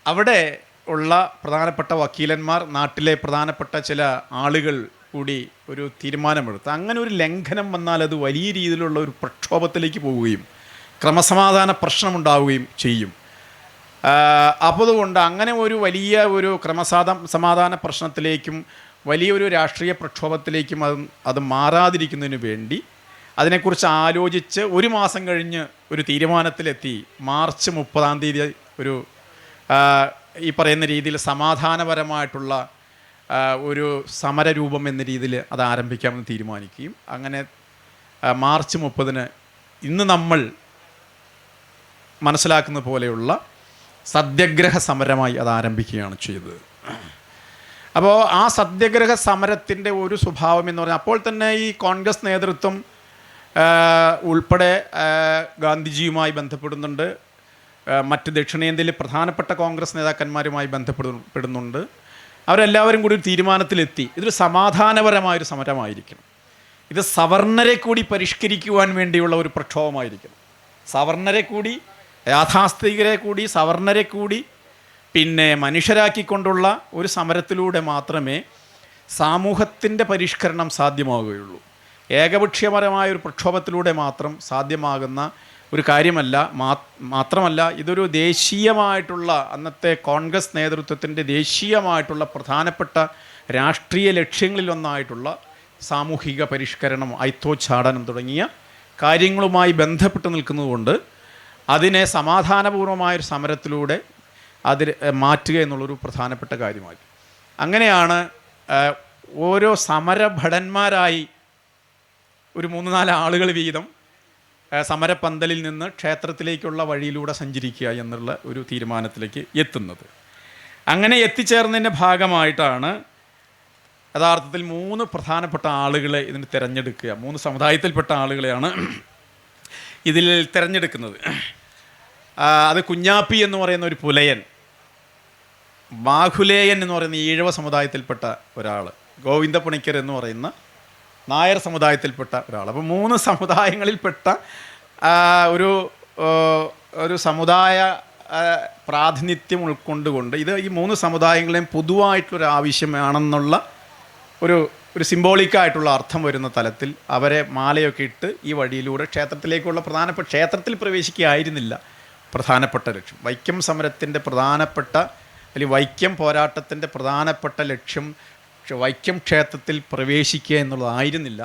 അവിടെ ഉള്ള പ്രധാനപ്പെട്ട വക്കീലന്മാർ, നാട്ടിലെ പ്രധാനപ്പെട്ട ചില ആളുകൾ കൂടി ഒരു തീരുമാനമെടുത്ത് അങ്ങനെ ഒരു ലംഘനം വന്നാൽ അത് വലിയ രീതിയിലുള്ള ഒരു പ്രക്ഷോഭത്തിലേക്ക് പോവുകയും ക്രമസമാധാന പ്രശ്നമുണ്ടാവുകയും ചെയ്യും. അപ്പോൾ അതുകൊണ്ട് അങ്ങനെ ഒരു വലിയ ഒരു സമാധാന പ്രശ്നത്തിലേക്കും വലിയൊരു രാഷ്ട്രീയ പ്രക്ഷോഭത്തിലേക്കും അത് മാറാതിരിക്കുന്നതിന് വേണ്ടി അതിനെക്കുറിച്ച് ആലോചിച്ച് ഒരു മാസം കഴിഞ്ഞ് ഒരു തീരുമാനത്തിലെത്തി മാർച്ച് 30 ഒരു ഈ പറയുന്ന രീതിയിൽ സമാധാനപരമായിട്ടുള്ള ഒരു സമരരൂപം എന്ന രീതിയിൽ അത് ആരംഭിക്കാമെന്ന് തീരുമാനിക്കുകയും അങ്ങനെ മാർച്ച് 30 ഇന്ന് നമ്മൾ മനസ്സിലാക്കുന്ന പോലെയുള്ള സത്യാഗ്രഹ സമരമായി അത് ആരംഭിക്കുകയാണ് ചെയ്തത്. അപ്പോൾ ആ സത്യാഗ്രഹ സമരത്തിൻ്റെ ഒരു സ്വഭാവം എന്ന് പറഞ്ഞാൽ അപ്പോൾ തന്നെ ഈ കോൺഗ്രസ് നേതൃത്വം ഉൾപ്പെടെ ഗാന്ധിജിയുമായി ബന്ധപ്പെടുന്നുണ്ട്, മറ്റ് ദക്ഷിണേന്ത്യയിലെ പ്രധാനപ്പെട്ട കോൺഗ്രസ് നേതാക്കന്മാരുമായി ബന്ധപ്പെടുന്നുണ്ട്. അവരെല്ലാവരും കൂടി ഒരു തീരുമാനത്തിലെത്തി ഇതൊരു സമാധാനപരമായൊരു സമരമായിരിക്കണം, ഇത് സവർണരെ കൂടി പരിഷ്കരിക്കുവാൻ വേണ്ടിയുള്ള ഒരു പ്രക്ഷോഭമായിരിക്കണം, സവർണരെ കൂടി, യാഥാസ്ഥിതികരെ കൂടി, സവർണരെ കൂടി പിന്നെ മനുഷ്യരാക്കിക്കൊണ്ടുള്ള ഒരു സമരത്തിലൂടെ മാത്രമേ സമൂഹത്തിൻ്റെ പരിഷ്കരണം സാധ്യമാവുകയുള്ളൂ. ഏകപക്ഷീയപരമായ ഒരു പ്രക്ഷോഭത്തിലൂടെ മാത്രം സാധ്യമാകുന്ന ഒരു കാര്യമല്ല. മാത്രമല്ല ഇതൊരു ദേശീയമായിട്ടുള്ള, അന്നത്തെ കോൺഗ്രസ് നേതൃത്വത്തിൻ്റെ ദേശീയമായിട്ടുള്ള പ്രധാനപ്പെട്ട രാഷ്ട്രീയ ലക്ഷ്യങ്ങളിലൊന്നായിട്ടുള്ള സാമൂഹിക പരിഷ്കരണം, അയിത്തോച്ചാടനം തുടങ്ങിയ കാര്യങ്ങളുമായി ബന്ധപ്പെട്ട് നിൽക്കുന്നതുകൊണ്ട് അതിനെ സമാധാനപൂർവമായൊരു സമരത്തിലൂടെ അതിൽ മാറ്റുക എന്നുള്ളൊരു പ്രധാനപ്പെട്ട കാര്യമായി. അങ്ങനെയാണ് ഓരോ സമരഭടന്മാരായി ഒരു 3-4 ആളുകൾ വീതം സമരപ്പന്തലിൽ നിന്ന് ക്ഷേത്രത്തിലേക്കുള്ള വഴിയിലൂടെ സഞ്ചരിക്കുക എന്നുള്ള ഒരു തീരുമാനത്തിലേക്ക് എത്തുന്നത്. അങ്ങനെ എത്തിച്ചേർന്നതിൻ്റെ ഭാഗമായിട്ടാണ് യഥാർത്ഥത്തിൽ 3 പ്രധാനപ്പെട്ട ആളുകളെ ഇതിന് തിരഞ്ഞെടുക്കുക. 3 സമുദായത്തിൽപ്പെട്ട ആളുകളെയാണ് ഇതിൽ തിരഞ്ഞെടുക്കുന്നത്. അത് കുഞ്ഞാപ്പി എന്ന് പറയുന്ന ഒരു പുലയൻ, ബാഹുലേയൻ എന്ന് പറയുന്ന ഈഴവ സമുദായത്തിൽപ്പെട്ട ഒരാൾ, ഗോവിന്ദപ്പണിക്കർ എന്ന് പറയുന്ന നായർ സമുദായത്തിൽപ്പെട്ട ഒരാൾ. അപ്പോൾ 3 സമുദായങ്ങളിൽപ്പെട്ട ഒരു സമുദായ പ്രാതിനിധ്യം ഉൾക്കൊണ്ടുകൊണ്ട് ഇത് ഈ 3 സമുദായങ്ങളെയും പൊതുവായിട്ടുള്ളൊരു ആവശ്യമാണെന്നുള്ള ഒരു സിംബോളിക്കായിട്ടുള്ള അർത്ഥം വരുന്ന തലത്തിൽ അവരെ മാലയൊക്കെ ഇട്ട് ഈ വഴിയിലൂടെ ക്ഷേത്രത്തിലേക്കുള്ള ക്ഷേത്രത്തിൽ പ്രവേശിക്കുകയായിരുന്നില്ല പ്രധാനപ്പെട്ട ലക്ഷ്യം. വൈക്കം സമരത്തിൻ്റെ പ്രധാനപ്പെട്ട അല്ലെങ്കിൽ വൈക്കം പോരാട്ടത്തിൻ്റെ പ്രധാനപ്പെട്ട ലക്ഷ്യം വൈക്കം ക്ഷേത്രത്തിൽ പ്രവേശിക്കുക എന്നുള്ളതായിരുന്നില്ല,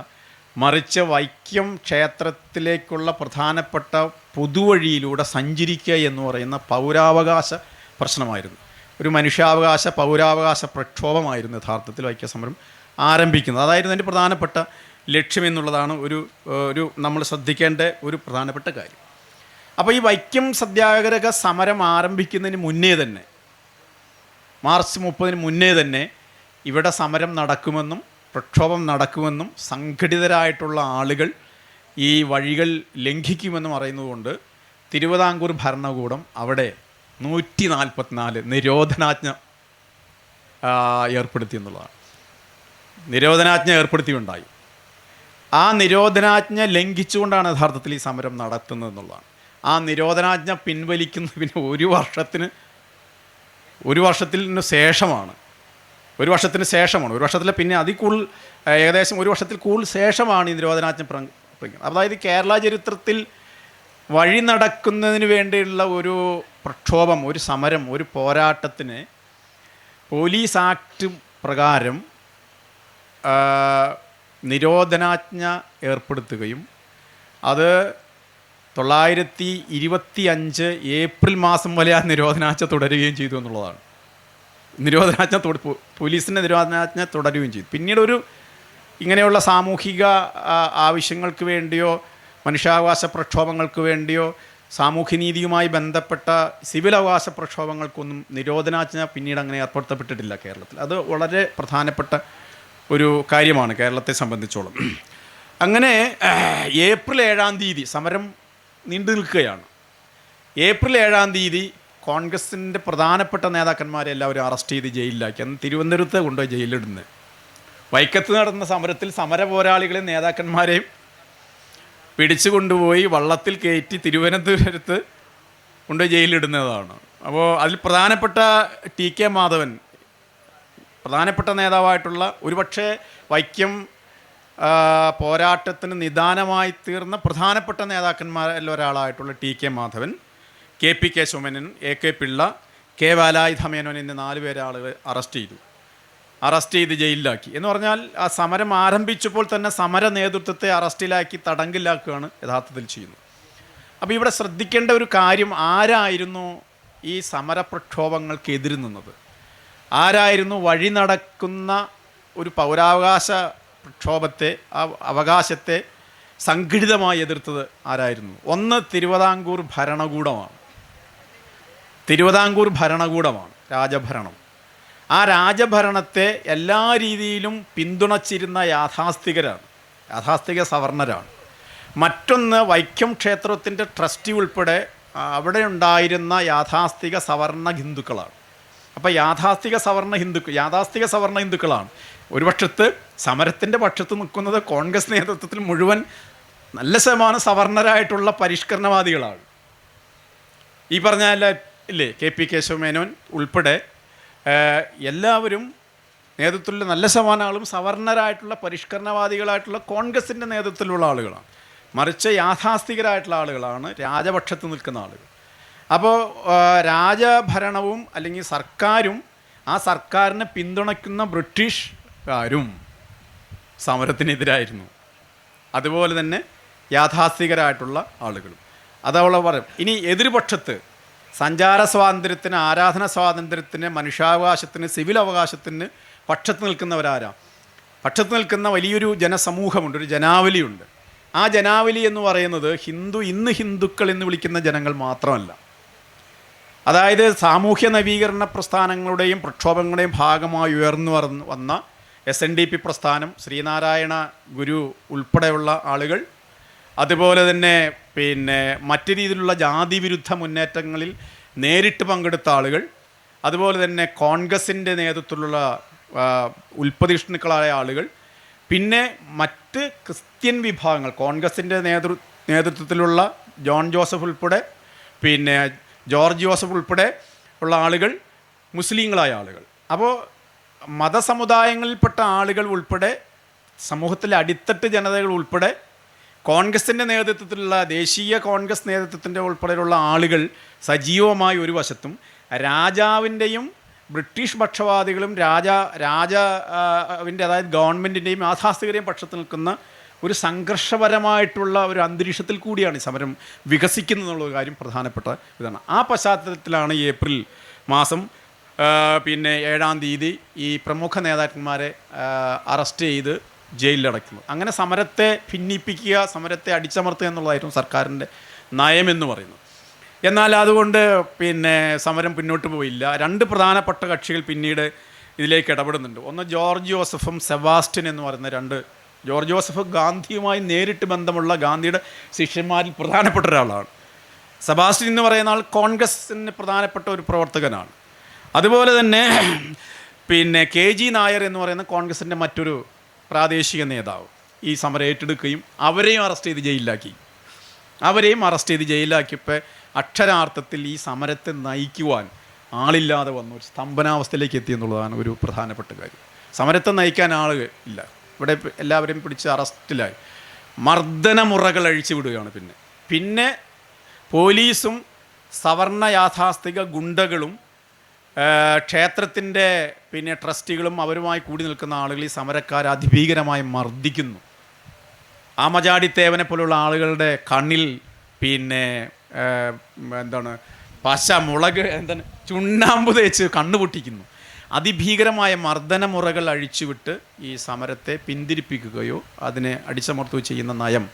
മറിച്ച് വൈക്കം ക്ഷേത്രത്തിലേക്കുള്ള പ്രധാനപ്പെട്ട പൊതുവഴിയിലൂടെ സഞ്ചരിക്കുക എന്ന് പറയുന്ന പൗരാവകാശ പ്രശ്നമായിരുന്നു. ഒരു മനുഷ്യാവകാശ പൗരാവകാശ പ്രക്ഷോഭമായിരുന്നു യഥാർത്ഥത്തിൽ വൈക്കസമരം ആരംഭിക്കുന്നത്. അതായിരുന്നു അതിൻ്റെ പ്രധാനപ്പെട്ട ലക്ഷ്യം എന്നുള്ളതാണ് ഒരു നമ്മൾ ശ്രദ്ധിക്കേണ്ട ഒരു പ്രധാനപ്പെട്ട കാര്യം. അപ്പോൾ ഈ വൈക്കം സത്യാഗ്രഹ സമരം ആരംഭിക്കുന്നതിന് മുന്നേ തന്നെ, മാർച്ച് 30 മുന്നേ തന്നെ ഇവിടെ സമരം നടക്കുമെന്നും പ്രക്ഷോഭം നടക്കുമെന്നും സംഘടിതരായിട്ടുള്ള ആളുകൾ ഈ വഴികൾ ലംഘിക്കുമെന്നും അറിയുന്നതുകൊണ്ട് തിരുവിതാംകൂർ ഭരണകൂടം അവിടെ 144 നിരോധനാജ്ഞ ഏർപ്പെടുത്തി എന്നുള്ളതാണ്. നിരോധനാജ്ഞ ഏർപ്പെടുത്തിയുണ്ടായി. ആ നിരോധനാജ്ഞ ലംഘിച്ചുകൊണ്ടാണ് യഥാർത്ഥത്തിൽ ഈ സമരം നടത്തുന്നത് എന്നുള്ളതാണ്. ആ നിരോധനാജ്ഞ പിൻവലിക്കുന്നതിന് ഒരു വർഷത്തിന് ശേഷമാണ്. ഒരു വർഷത്തിൽ പിന്നെ അതിൽ കൂടുതൽ ഏകദേശം ഒരു വർഷത്തിൽ കൂടുതൽ ശേഷമാണ് ഈ നിരോധനാജ്ഞ പ്രഖ്യാപിക്കുന്നത്. അതായത് കേരള ചരിത്രത്തിൽ വഴി നടക്കുന്നതിന് വേണ്ടിയുള്ള ഒരു പ്രക്ഷോഭം, ഒരു സമരം, ഒരു പോരാട്ടത്തിന് പോലീസ് ആക്ട് പ്രകാരം നിരോധനാജ്ഞ ഏർപ്പെടുത്തുകയും അത് 925 ഏപ്രിൽ മാസം വരെ ആ നിരോധനാജ്ഞ തുടരുകയും ചെയ്തു എന്നുള്ളതാണ്. പോലീസിൻ്റെ നിരോധനാജ്ഞ തുടരുകയും ചെയ്തു. പിന്നീട് ഇങ്ങനെയുള്ള സാമൂഹിക ആവശ്യങ്ങൾക്ക് വേണ്ടിയോ മനുഷ്യാവകാശ പ്രക്ഷോഭങ്ങൾക്ക് വേണ്ടിയോ സാമൂഹ്യനീതിയുമായി ബന്ധപ്പെട്ട സിവിൽ അവകാശ പ്രക്ഷോഭങ്ങൾക്കൊന്നും നിരോധനാജ്ഞ പിന്നീട് അങ്ങനെ ഏർപ്പെടുത്തപ്പെട്ടിട്ടില്ല കേരളത്തിൽ. അത് വളരെ പ്രധാനപ്പെട്ട ഒരു കാര്യമാണ് കേരളത്തെ സംബന്ധിച്ചോളം. അങ്ങനെ ഏപ്രിൽ 7-ാം തീയതി സമരം നീണ്ടു നിൽക്കുകയാണ്. ഏപ്രിൽ 7-ാം തീയതി കോൺഗ്രസിൻ്റെ പ്രധാനപ്പെട്ട നേതാക്കന്മാരെ എല്ലാവരും അറസ്റ്റ് ചെയ്ത് ജയിലിലാക്കി. അന്ന് തിരുവനന്തപുരത്ത് കൊണ്ടുപോയി ജയിലിടുന്നത്. വൈക്കത്ത് നടന്ന സമരത്തിൽ സമര പോരാളികളെയും നേതാക്കന്മാരെയും പിടിച്ചു കൊണ്ടുപോയി വള്ളത്തിൽ കയറ്റി തിരുവനന്തപുരത്ത് കൊണ്ട് ജയിലിലിടുന്നതാണ്. അപ്പോൾ അതിൽ പ്രധാനപ്പെട്ട ടി കെ മാധവൻ, പ്രധാനപ്പെട്ട നേതാവായിട്ടുള്ള, ഒരുപക്ഷെ വൈക്കം പോരാട്ടത്തിന് നിദാനമായി തീർന്ന പ്രധാനപ്പെട്ട നേതാക്കന്മാരിൽ ഒരാളായിട്ടുള്ള T K Madhavan, K P Kesavamenon, A K Pillai, K Velayudhamenon എന്നീ 4 പേരെ ആളുകൾ അറസ്റ്റ് ചെയ്ത് ജയിലിലാക്കി. എന്ന് പറഞ്ഞാൽ ആ സമരം ആരംഭിച്ചപ്പോൾ തന്നെ സമര നേതൃത്വത്തെ അറസ്റ്റിലാക്കി തടങ്കിലാക്കുകയാണ് യഥാർത്ഥത്തിൽ ചെയ്യുന്നത്. അപ്പോൾ ഇവിടെ ശ്രദ്ധിക്കേണ്ട ഒരു കാര്യം, ആരായിരുന്നു ഈ സമരപ്രക്ഷോഭങ്ങൾക്ക് എതിര് നിന്നത്? ആരായിരുന്നു വഴി നടക്കുന്ന ഒരു പൗരാവകാശ പ്രക്ഷോഭത്തെ, ആ അവകാശത്തെ സംഘടിതമായി എതിർത്തത് ആരായിരുന്നു? ഒന്ന് തിരുവിതാംകൂർ ഭരണകൂടമാണ്, രാജഭരണം. ആ രാജഭരണത്തെ എല്ലാ രീതിയിലും പിന്തുണച്ചിരുന്ന യാഥാസ്ഥിക സവർണരാണ്. മറ്റൊന്ന് വൈക്കം ക്ഷേത്രത്തിൻ്റെ ട്രസ്റ്റി ഉൾപ്പെടെ അവിടെ ഉണ്ടായിരുന്ന യാഥാസ്ഥിക സവർണ ഹിന്ദുക്കളാണ്. അപ്പോൾ യാഥാസ്ഥിക സവർണ ഹിന്ദുക്കളാണ്. ഒരു പക്ഷത്ത് സമരത്തിൻ്റെ പക്ഷത്ത് നിൽക്കുന്നത് കോൺഗ്രസ് നേതൃത്വത്തിൽ മുഴുവൻ നല്ല ശതമാനം സവർണരായിട്ടുള്ള പരിഷ്കരണവാദികളാണ്. ഈ പറഞ്ഞ ഇല്ലേ, കെ പി കേശവമേനോൻ ഉൾപ്പെടെ എല്ലാവരും നേതൃത്വത്തിലുള്ള നല്ല ശതമാനം ആളും സവർണരായിട്ടുള്ള പരിഷ്കരണവാദികളായിട്ടുള്ള കോൺഗ്രസിൻ്റെ നേതൃത്വത്തിലുള്ള ആളുകളാണ്. മറിച്ച് യാഥാസ്ഥികരായിട്ടുള്ള ആളുകളാണ്, രാജപക്ഷത്ത് നിൽക്കുന്ന ആളുകൾ. അപ്പോൾ രാജഭരണവും അല്ലെങ്കിൽ സർക്കാരും ആ സർക്കാരിനെ പിന്തുണയ്ക്കുന്ന ബ്രിട്ടീഷുകാരും സമരത്തിനെതിരായിരുന്നു. അതുപോലെ തന്നെ യാഥാസ്ഥികരായിട്ടുള്ള ആളുകളും. അതവളെ പറയും. ഇനി എതിർപക്ഷത്ത് സഞ്ചാര സ്വാതന്ത്ര്യത്തിന്, ആരാധന സ്വാതന്ത്ര്യത്തിന്, മനുഷ്യാവകാശത്തിന്, സിവിൽ അവകാശത്തിന് പക്ഷത്ത് നിൽക്കുന്നവരാരാ? പക്ഷത്ത് നിൽക്കുന്ന വലിയൊരു ജനസമൂഹമുണ്ട്, ഒരു ജനാവലിയുണ്ട്. ആ ജനാവലി എന്ന് പറയുന്നത് ഇന്ന് ഹിന്ദുക്കൾ എന്ന് വിളിക്കുന്ന ജനങ്ങൾ മാത്രമല്ല. അതായത് സാമൂഹ്യ നവീകരണ പ്രസ്ഥാനങ്ങളുടെയും പ്രക്ഷോഭങ്ങളുടെയും ഭാഗമായി ഉയർന്നു വന്ന SNDP പ്രസ്ഥാനം, ശ്രീനാരായണ ഗുരു ഉൾപ്പെടെയുള്ള ആളുകൾ, അതുപോലെ തന്നെ മറ്റു രീതിയിലുള്ള ജാതി വിരുദ്ധ മുന്നേറ്റങ്ങളിൽ നേരിട്ട് പങ്കെടുത്ത ആളുകൾ, അതുപോലെ തന്നെ കോൺഗ്രസിൻ്റെ നേതൃത്വത്തിലുള്ള ഉൽപ്പതിഷ്ണുക്കളായ ആളുകൾ, പിന്നെ മറ്റ് ക്രിസ്ത്യൻ വിഭാഗങ്ങൾ, കോൺഗ്രസിൻ്റെ നേതൃത്വത്തിലുള്ള ജോൺ ജോസഫ് ഉൾപ്പെടെ, ജോർജ് ജോസഫ് ഉൾപ്പെടെ ഉള്ള ആളുകൾ, മുസ്ലിങ്ങളായ ആളുകൾ. അപ്പോൾ മതസമുദായങ്ങളിൽപ്പെട്ട ആളുകൾ ഉൾപ്പെടെ, സമൂഹത്തിലെ അടിത്തട്ട് ജനതകൾ ഉൾപ്പെടെ, കോൺഗ്രസിൻ്റെ നേതൃത്വത്തിലുള്ള ദേശീയ കോൺഗ്രസ് നേതൃത്വത്തിൻ്റെ ഉൾപ്പെടെയുള്ള ആളുകൾ സജീവമായി ഒരു വശത്തും, രാജാവിൻ്റെയും ബ്രിട്ടീഷ് പക്ഷപാതികളും രാജാവിൻ്റെ അതായത് ഗവൺമെൻറ്റിൻ്റെയും യാഥാസ്ഥികരെയും പക്ഷത്ത് നിൽക്കുന്ന ഒരു സംഘർഷപരമായിട്ടുള്ള ഒരു അന്തരീക്ഷത്തിൽ കൂടിയാണ് ഈ സമരം വികസിക്കുന്നത് എന്നുള്ള കാര്യം പ്രധാനപ്പെട്ട ഇതാണ്. ആ പശ്ചാത്തലത്തിലാണ് ഈ ഏപ്രിൽ മാസം 7-ാം തീയതി ഈ പ്രമുഖ നേതാക്കന്മാരെ അറസ്റ്റ് ചെയ്ത് ജയിലിലടയ്ക്കുന്നത്. അങ്ങനെ സമരത്തെ ഭിന്നിപ്പിക്കുക, സമരത്തെ അടിച്ചമർത്തുക എന്നുള്ളതായിരുന്നു സർക്കാരിൻ്റെ നയമെന്ന് പറയുന്നത്. എന്നാൽ അതുകൊണ്ട് സമരം മുന്നോട്ട് പോയില്ല. 2 പ്രധാനപ്പെട്ട കക്ഷികൾ പിന്നീട് ഇതിലേക്ക് ഇടപെടുന്നുണ്ട്. ഒന്ന് ജോർജ് ജോസഫും സെബാസ്റ്റ്യൻ എന്ന് പറയുന്ന 2. ജോർജ് ജോസഫ് ഗാന്ധിയുമായി നേരിട്ട് ബന്ധമുള്ള ഗാന്ധിയുടെ ശിഷ്യന്മാരിൽ പ്രധാനപ്പെട്ട ഒരാളാണ്. സെബാസ്റ്റ്യൻ എന്ന് പറയുന്ന ആൾ കോൺഗ്രസിന് പ്രധാനപ്പെട്ട ഒരു പ്രവർത്തകനാണ്. അതുപോലെ തന്നെ KG നായർ എന്ന് പറയുന്ന കോൺഗ്രസിൻ്റെ മറ്റൊരു പ്രാദേശിക നേതാവ് ഈ സമരം ഏറ്റെടുക്കുകയും അവരെയും അറസ്റ്റ് ചെയ്ത് ജയിലിലാക്കിയപ്പോൾ അക്ഷരാർത്ഥത്തിൽ ഈ സമരത്തെ നയിക്കുവാൻ ആളില്ലാതെ വന്ന ഒരു സ്തംഭനാവസ്ഥയിലേക്ക് എത്തി എന്നുള്ളതാണ് ഒരു പ്രധാനപ്പെട്ട കാര്യം. സമരത്തെ നയിക്കാൻ ആളുകൾ ഇല്ല. ഇവിടെ എല്ലാവരെയും പിടിച്ച് അറസ്റ്റിലായി, മർദ്ദനമുറകൾ അഴിച്ചു വിടുകയാണ്. പിന്നെ പോലീസും സവർണ യാഥാസ്ഥിക ഗുണ്ടകളും ക്ഷേത്രത്തിൻ്റെ ട്രസ്റ്റികളും അവരുമായി കൂടി നിൽക്കുന്ന ആളുകൾ ഈ സമരക്കാരെ അതിഭീകരമായി മർദ്ദിക്കുന്നു. ആമചാടിത്തേവനെ പോലുള്ള ആളുകളുടെ കണ്ണിൽ ചുണ്ണാമ്പ് തേച്ച് കണ്ണു പൊട്ടിക്കുന്നു. അതിഭീകരമായ മർദ്ദനമുറകൾ അഴിച്ചുവിട്ട് ഈ സമരത്തെ പിന്തിരിപ്പിക്കുകയോ അതിനെ അടിച്ചമർത്തുകയോ ചെയ്യുന്ന നയം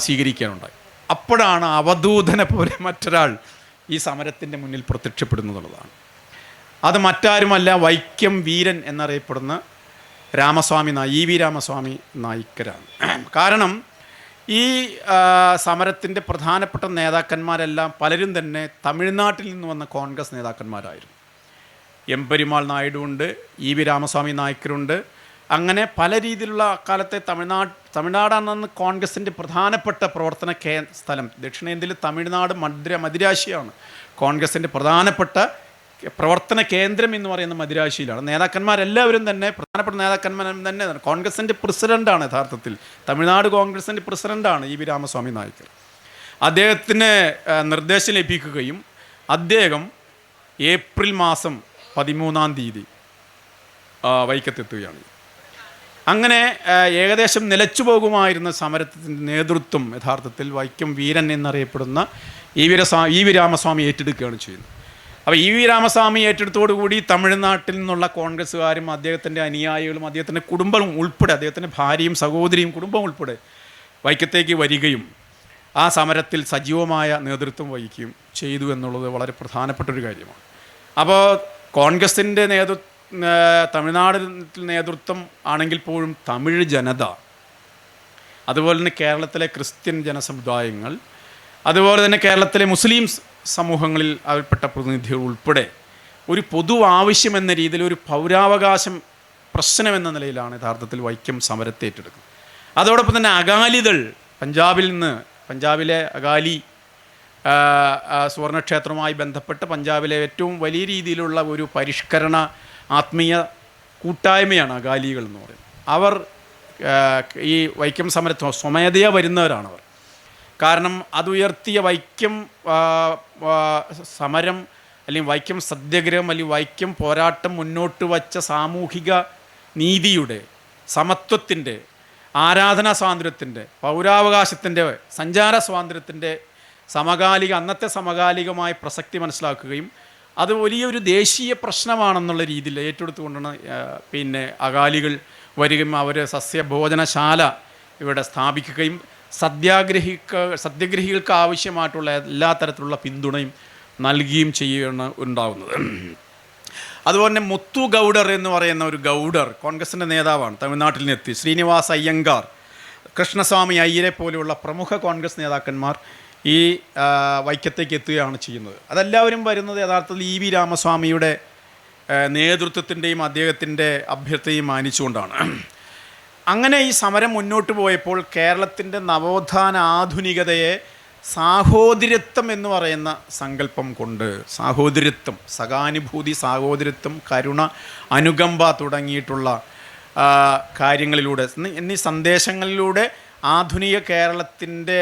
സ്വീകരിക്കാനുണ്ടായി. അപ്പോഴാണ് അവധൂതനെ പോലെ മറ്റൊരാൾ ഈ സമരത്തിൻ്റെ മുന്നിൽ പ്രത്യക്ഷപ്പെടുന്നതുള്ളതാണ്. അത് മറ്റാരുമല്ല, വൈക്കം വീരൻ എന്നറിയപ്പെടുന്ന EV രാമസ്വാമി നായ്ക്കരാണ്. കാരണം ഈ സമരത്തിൻ്റെ പ്രധാനപ്പെട്ട നേതാക്കന്മാരെല്ലാം പലരും തന്നെ തമിഴ്നാട്ടിൽ നിന്ന് വന്ന കോൺഗ്രസ് നേതാക്കന്മാരായിരുന്നു. എം പെരുമാൾ നായിഡു ഉണ്ട്, EV രാമസ്വാമി നായ്ക്കരുണ്ട്, അങ്ങനെ പല രീതിയിലുള്ള അക്കാലത്തെ തമിഴ്നാടാണ് അന്ന് കോൺഗ്രസിൻ്റെ പ്രധാനപ്പെട്ട പ്രവർത്തന സ്ഥലം. ദക്ഷിണേന്ത്യയിൽ തമിഴ്നാട് മദിരാശിയാണ് കോൺഗ്രസിൻ്റെ പ്രധാനപ്പെട്ട പ്രവർത്തന കേന്ദ്രം എന്ന് പറയുന്ന മദിരാശിയിലാണ്. നേതാക്കന്മാരെല്ലാവരും തന്നെ, പ്രധാനപ്പെട്ട നേതാക്കന്മാരും തന്നെ കോൺഗ്രസിൻ്റെ പ്രസിഡൻ്റാണ്. യഥാർത്ഥത്തിൽ തമിഴ്നാട് കോൺഗ്രസിൻ്റെ പ്രസിഡൻ്റാണ് ഇ വി രാമസ്വാമി നായ്ക്കർ. അദ്ദേഹത്തിന് നിർദ്ദേശം ലഭിക്കുകയും അദ്ദേഹം ഏപ്രിൽ മാസം 13 വൈക്കത്തെത്തുകയാണ്. അങ്ങനെ ഏകദേശം നിലച്ചു പോകുമായിരുന്ന സമരത്തിൻ്റെ നേതൃത്വം യഥാർത്ഥത്തിൽ വൈക്കം വീരൻ എന്നറിയപ്പെടുന്ന ഇ വി രാമസ്വാമി ഏറ്റെടുക്കുകയാണ് ചെയ്യുന്നത്. അപ്പോൾ ഇ വി രാമസ്വാമി ഏറ്റെടുത്തോടുകൂടി തമിഴ്നാട്ടിൽ നിന്നുള്ള കോൺഗ്രസ്സുകാരും അദ്ദേഹത്തിൻ്റെ അനുയായികളും അദ്ദേഹത്തിൻ്റെ കുടുംബം ഉൾപ്പെടെ, അദ്ദേഹത്തിൻ്റെ ഭാര്യയും സഹോദരിയും കുടുംബം ഉൾപ്പെടെ വൈക്കത്തേക്ക് വരികയും ആ സമരത്തിൽ സജീവമായ നേതൃത്വം വഹിക്കുകയും ചെയ്തു എന്നുള്ളത് വളരെ പ്രധാനപ്പെട്ടൊരു കാര്യമാണ്. അപ്പോൾ കോൺഗ്രസിൻ്റെ തമിഴ്നാട് നേതൃത്വം ആണെങ്കിൽ പോലും തമിഴ് ജനത, അതുപോലെ തന്നെ കേരളത്തിലെ ക്രിസ്ത്യൻ ജനസമുദായങ്ങൾ, അതുപോലെ തന്നെ കേരളത്തിലെ മുസ്ലിം സമൂഹങ്ങളിൽ അവൽപ്പെട്ട പ്രതിനിധികൾ ഉൾപ്പെടെ ഒരു പൊതു ആവശ്യമെന്ന രീതിയിൽ ഒരു പൗരാവകാശം പ്രശ്നമെന്ന നിലയിലാണ് യഥാർത്ഥത്തിൽ വൈക്കം സമരത്തെ ഏറ്റെടുക്കുന്നത്. അതോടൊപ്പം തന്നെ അകാലിദൾ പഞ്ചാബിലെ അകാലി സുവർണക്ഷേത്രവുമായി ബന്ധപ്പെട്ട് പഞ്ചാബിലെ ഏറ്റവും വലിയ രീതിയിലുള്ള ഒരു പരിഷ്കരണ ആത്മീയ കൂട്ടായ്മയാണ് അകാലികൾ എന്ന് പറയുന്നത്. അവർ ഈ വൈക്കം സമരത്ത് സ്വമേധയാ വരുന്നവരാണവർ. കാരണം അതുയർത്തിയ വൈക്കം സമരം അല്ലെങ്കിൽ വൈക്കം സത്യാഗ്രഹം അല്ലെങ്കിൽ വൈക്കം പോരാട്ടം മുന്നോട്ട് വച്ച സാമൂഹിക നീതിയുടെ, സമത്വത്തിൻ്റെ, ആരാധനാ സ്വാതന്ത്ര്യത്തിൻ്റെ, പൗരാവകാശത്തിൻ്റെ, സഞ്ചാര സ്വാതന്ത്ര്യത്തിൻ്റെ അന്നത്തെ സമകാലികമായ പ്രസക്തി മനസ്സിലാക്കുകയും അത് വലിയൊരു ദേശീയ പ്രശ്നമാണെന്നുള്ള രീതിയിൽ ഏറ്റെടുത്തുകൊണ്ടാണ് അകാലികൾ വരികയും അവർ സസ്യഭോജനശാല ഇവിടെ സ്ഥാപിക്കുകയും സത്യാഗ്രഹികൾക്ക് ആവശ്യമായിട്ടുള്ള എല്ലാ തരത്തിലുള്ള പിന്തുണയും നൽകുകയും ചെയ്യുകയാണ് ഉണ്ടാകുന്നത്. അതുപോലെ തന്നെ മുത്തു ഗൗഡർ എന്ന് പറയുന്ന ഒരു ഗൗഡർ കോൺഗ്രസിൻ്റെ നേതാവാണ്. തമിഴ്നാട്ടിൽ നിന്നെത്തി ശ്രീനിവാസ് അയ്യങ്കാർ, കൃഷ്ണസ്വാമി അയ്യരെ പോലെയുള്ള പ്രമുഖ കോൺഗ്രസ് നേതാക്കന്മാർ ഈ വൈക്കത്തേക്ക് എത്തുകയാണ് ചെയ്യുന്നത്. അതെല്ലാവരും വരുന്നത് യഥാർത്ഥത്തിൽ ഇ വി രാമസ്വാമിയുടെ നേതൃത്വത്തിൻ്റെയും അദ്ദേഹത്തിൻ്റെ അഭ്യർത്ഥനയും മാനിച്ചുകൊണ്ടാണ്. അങ്ങനെ ഈ സമരം മുന്നോട്ട് പോയപ്പോൾ കേരളത്തിൻ്റെ നവോത്ഥാന ആധുനികതയെ സാഹോദര്യത്വം എന്ന് പറയുന്ന സങ്കല്പം കൊണ്ട്, സാഹോദര്യത്വം, സഹാനുഭൂതി, സാഹോദര്യത്വം, കരുണ, അനുകമ്പ തുടങ്ങിയിട്ടുള്ള കാര്യങ്ങളിലൂടെ എന്നീ സന്ദേശങ്ങളിലൂടെ ആധുനിക കേരളത്തിൻ്റെ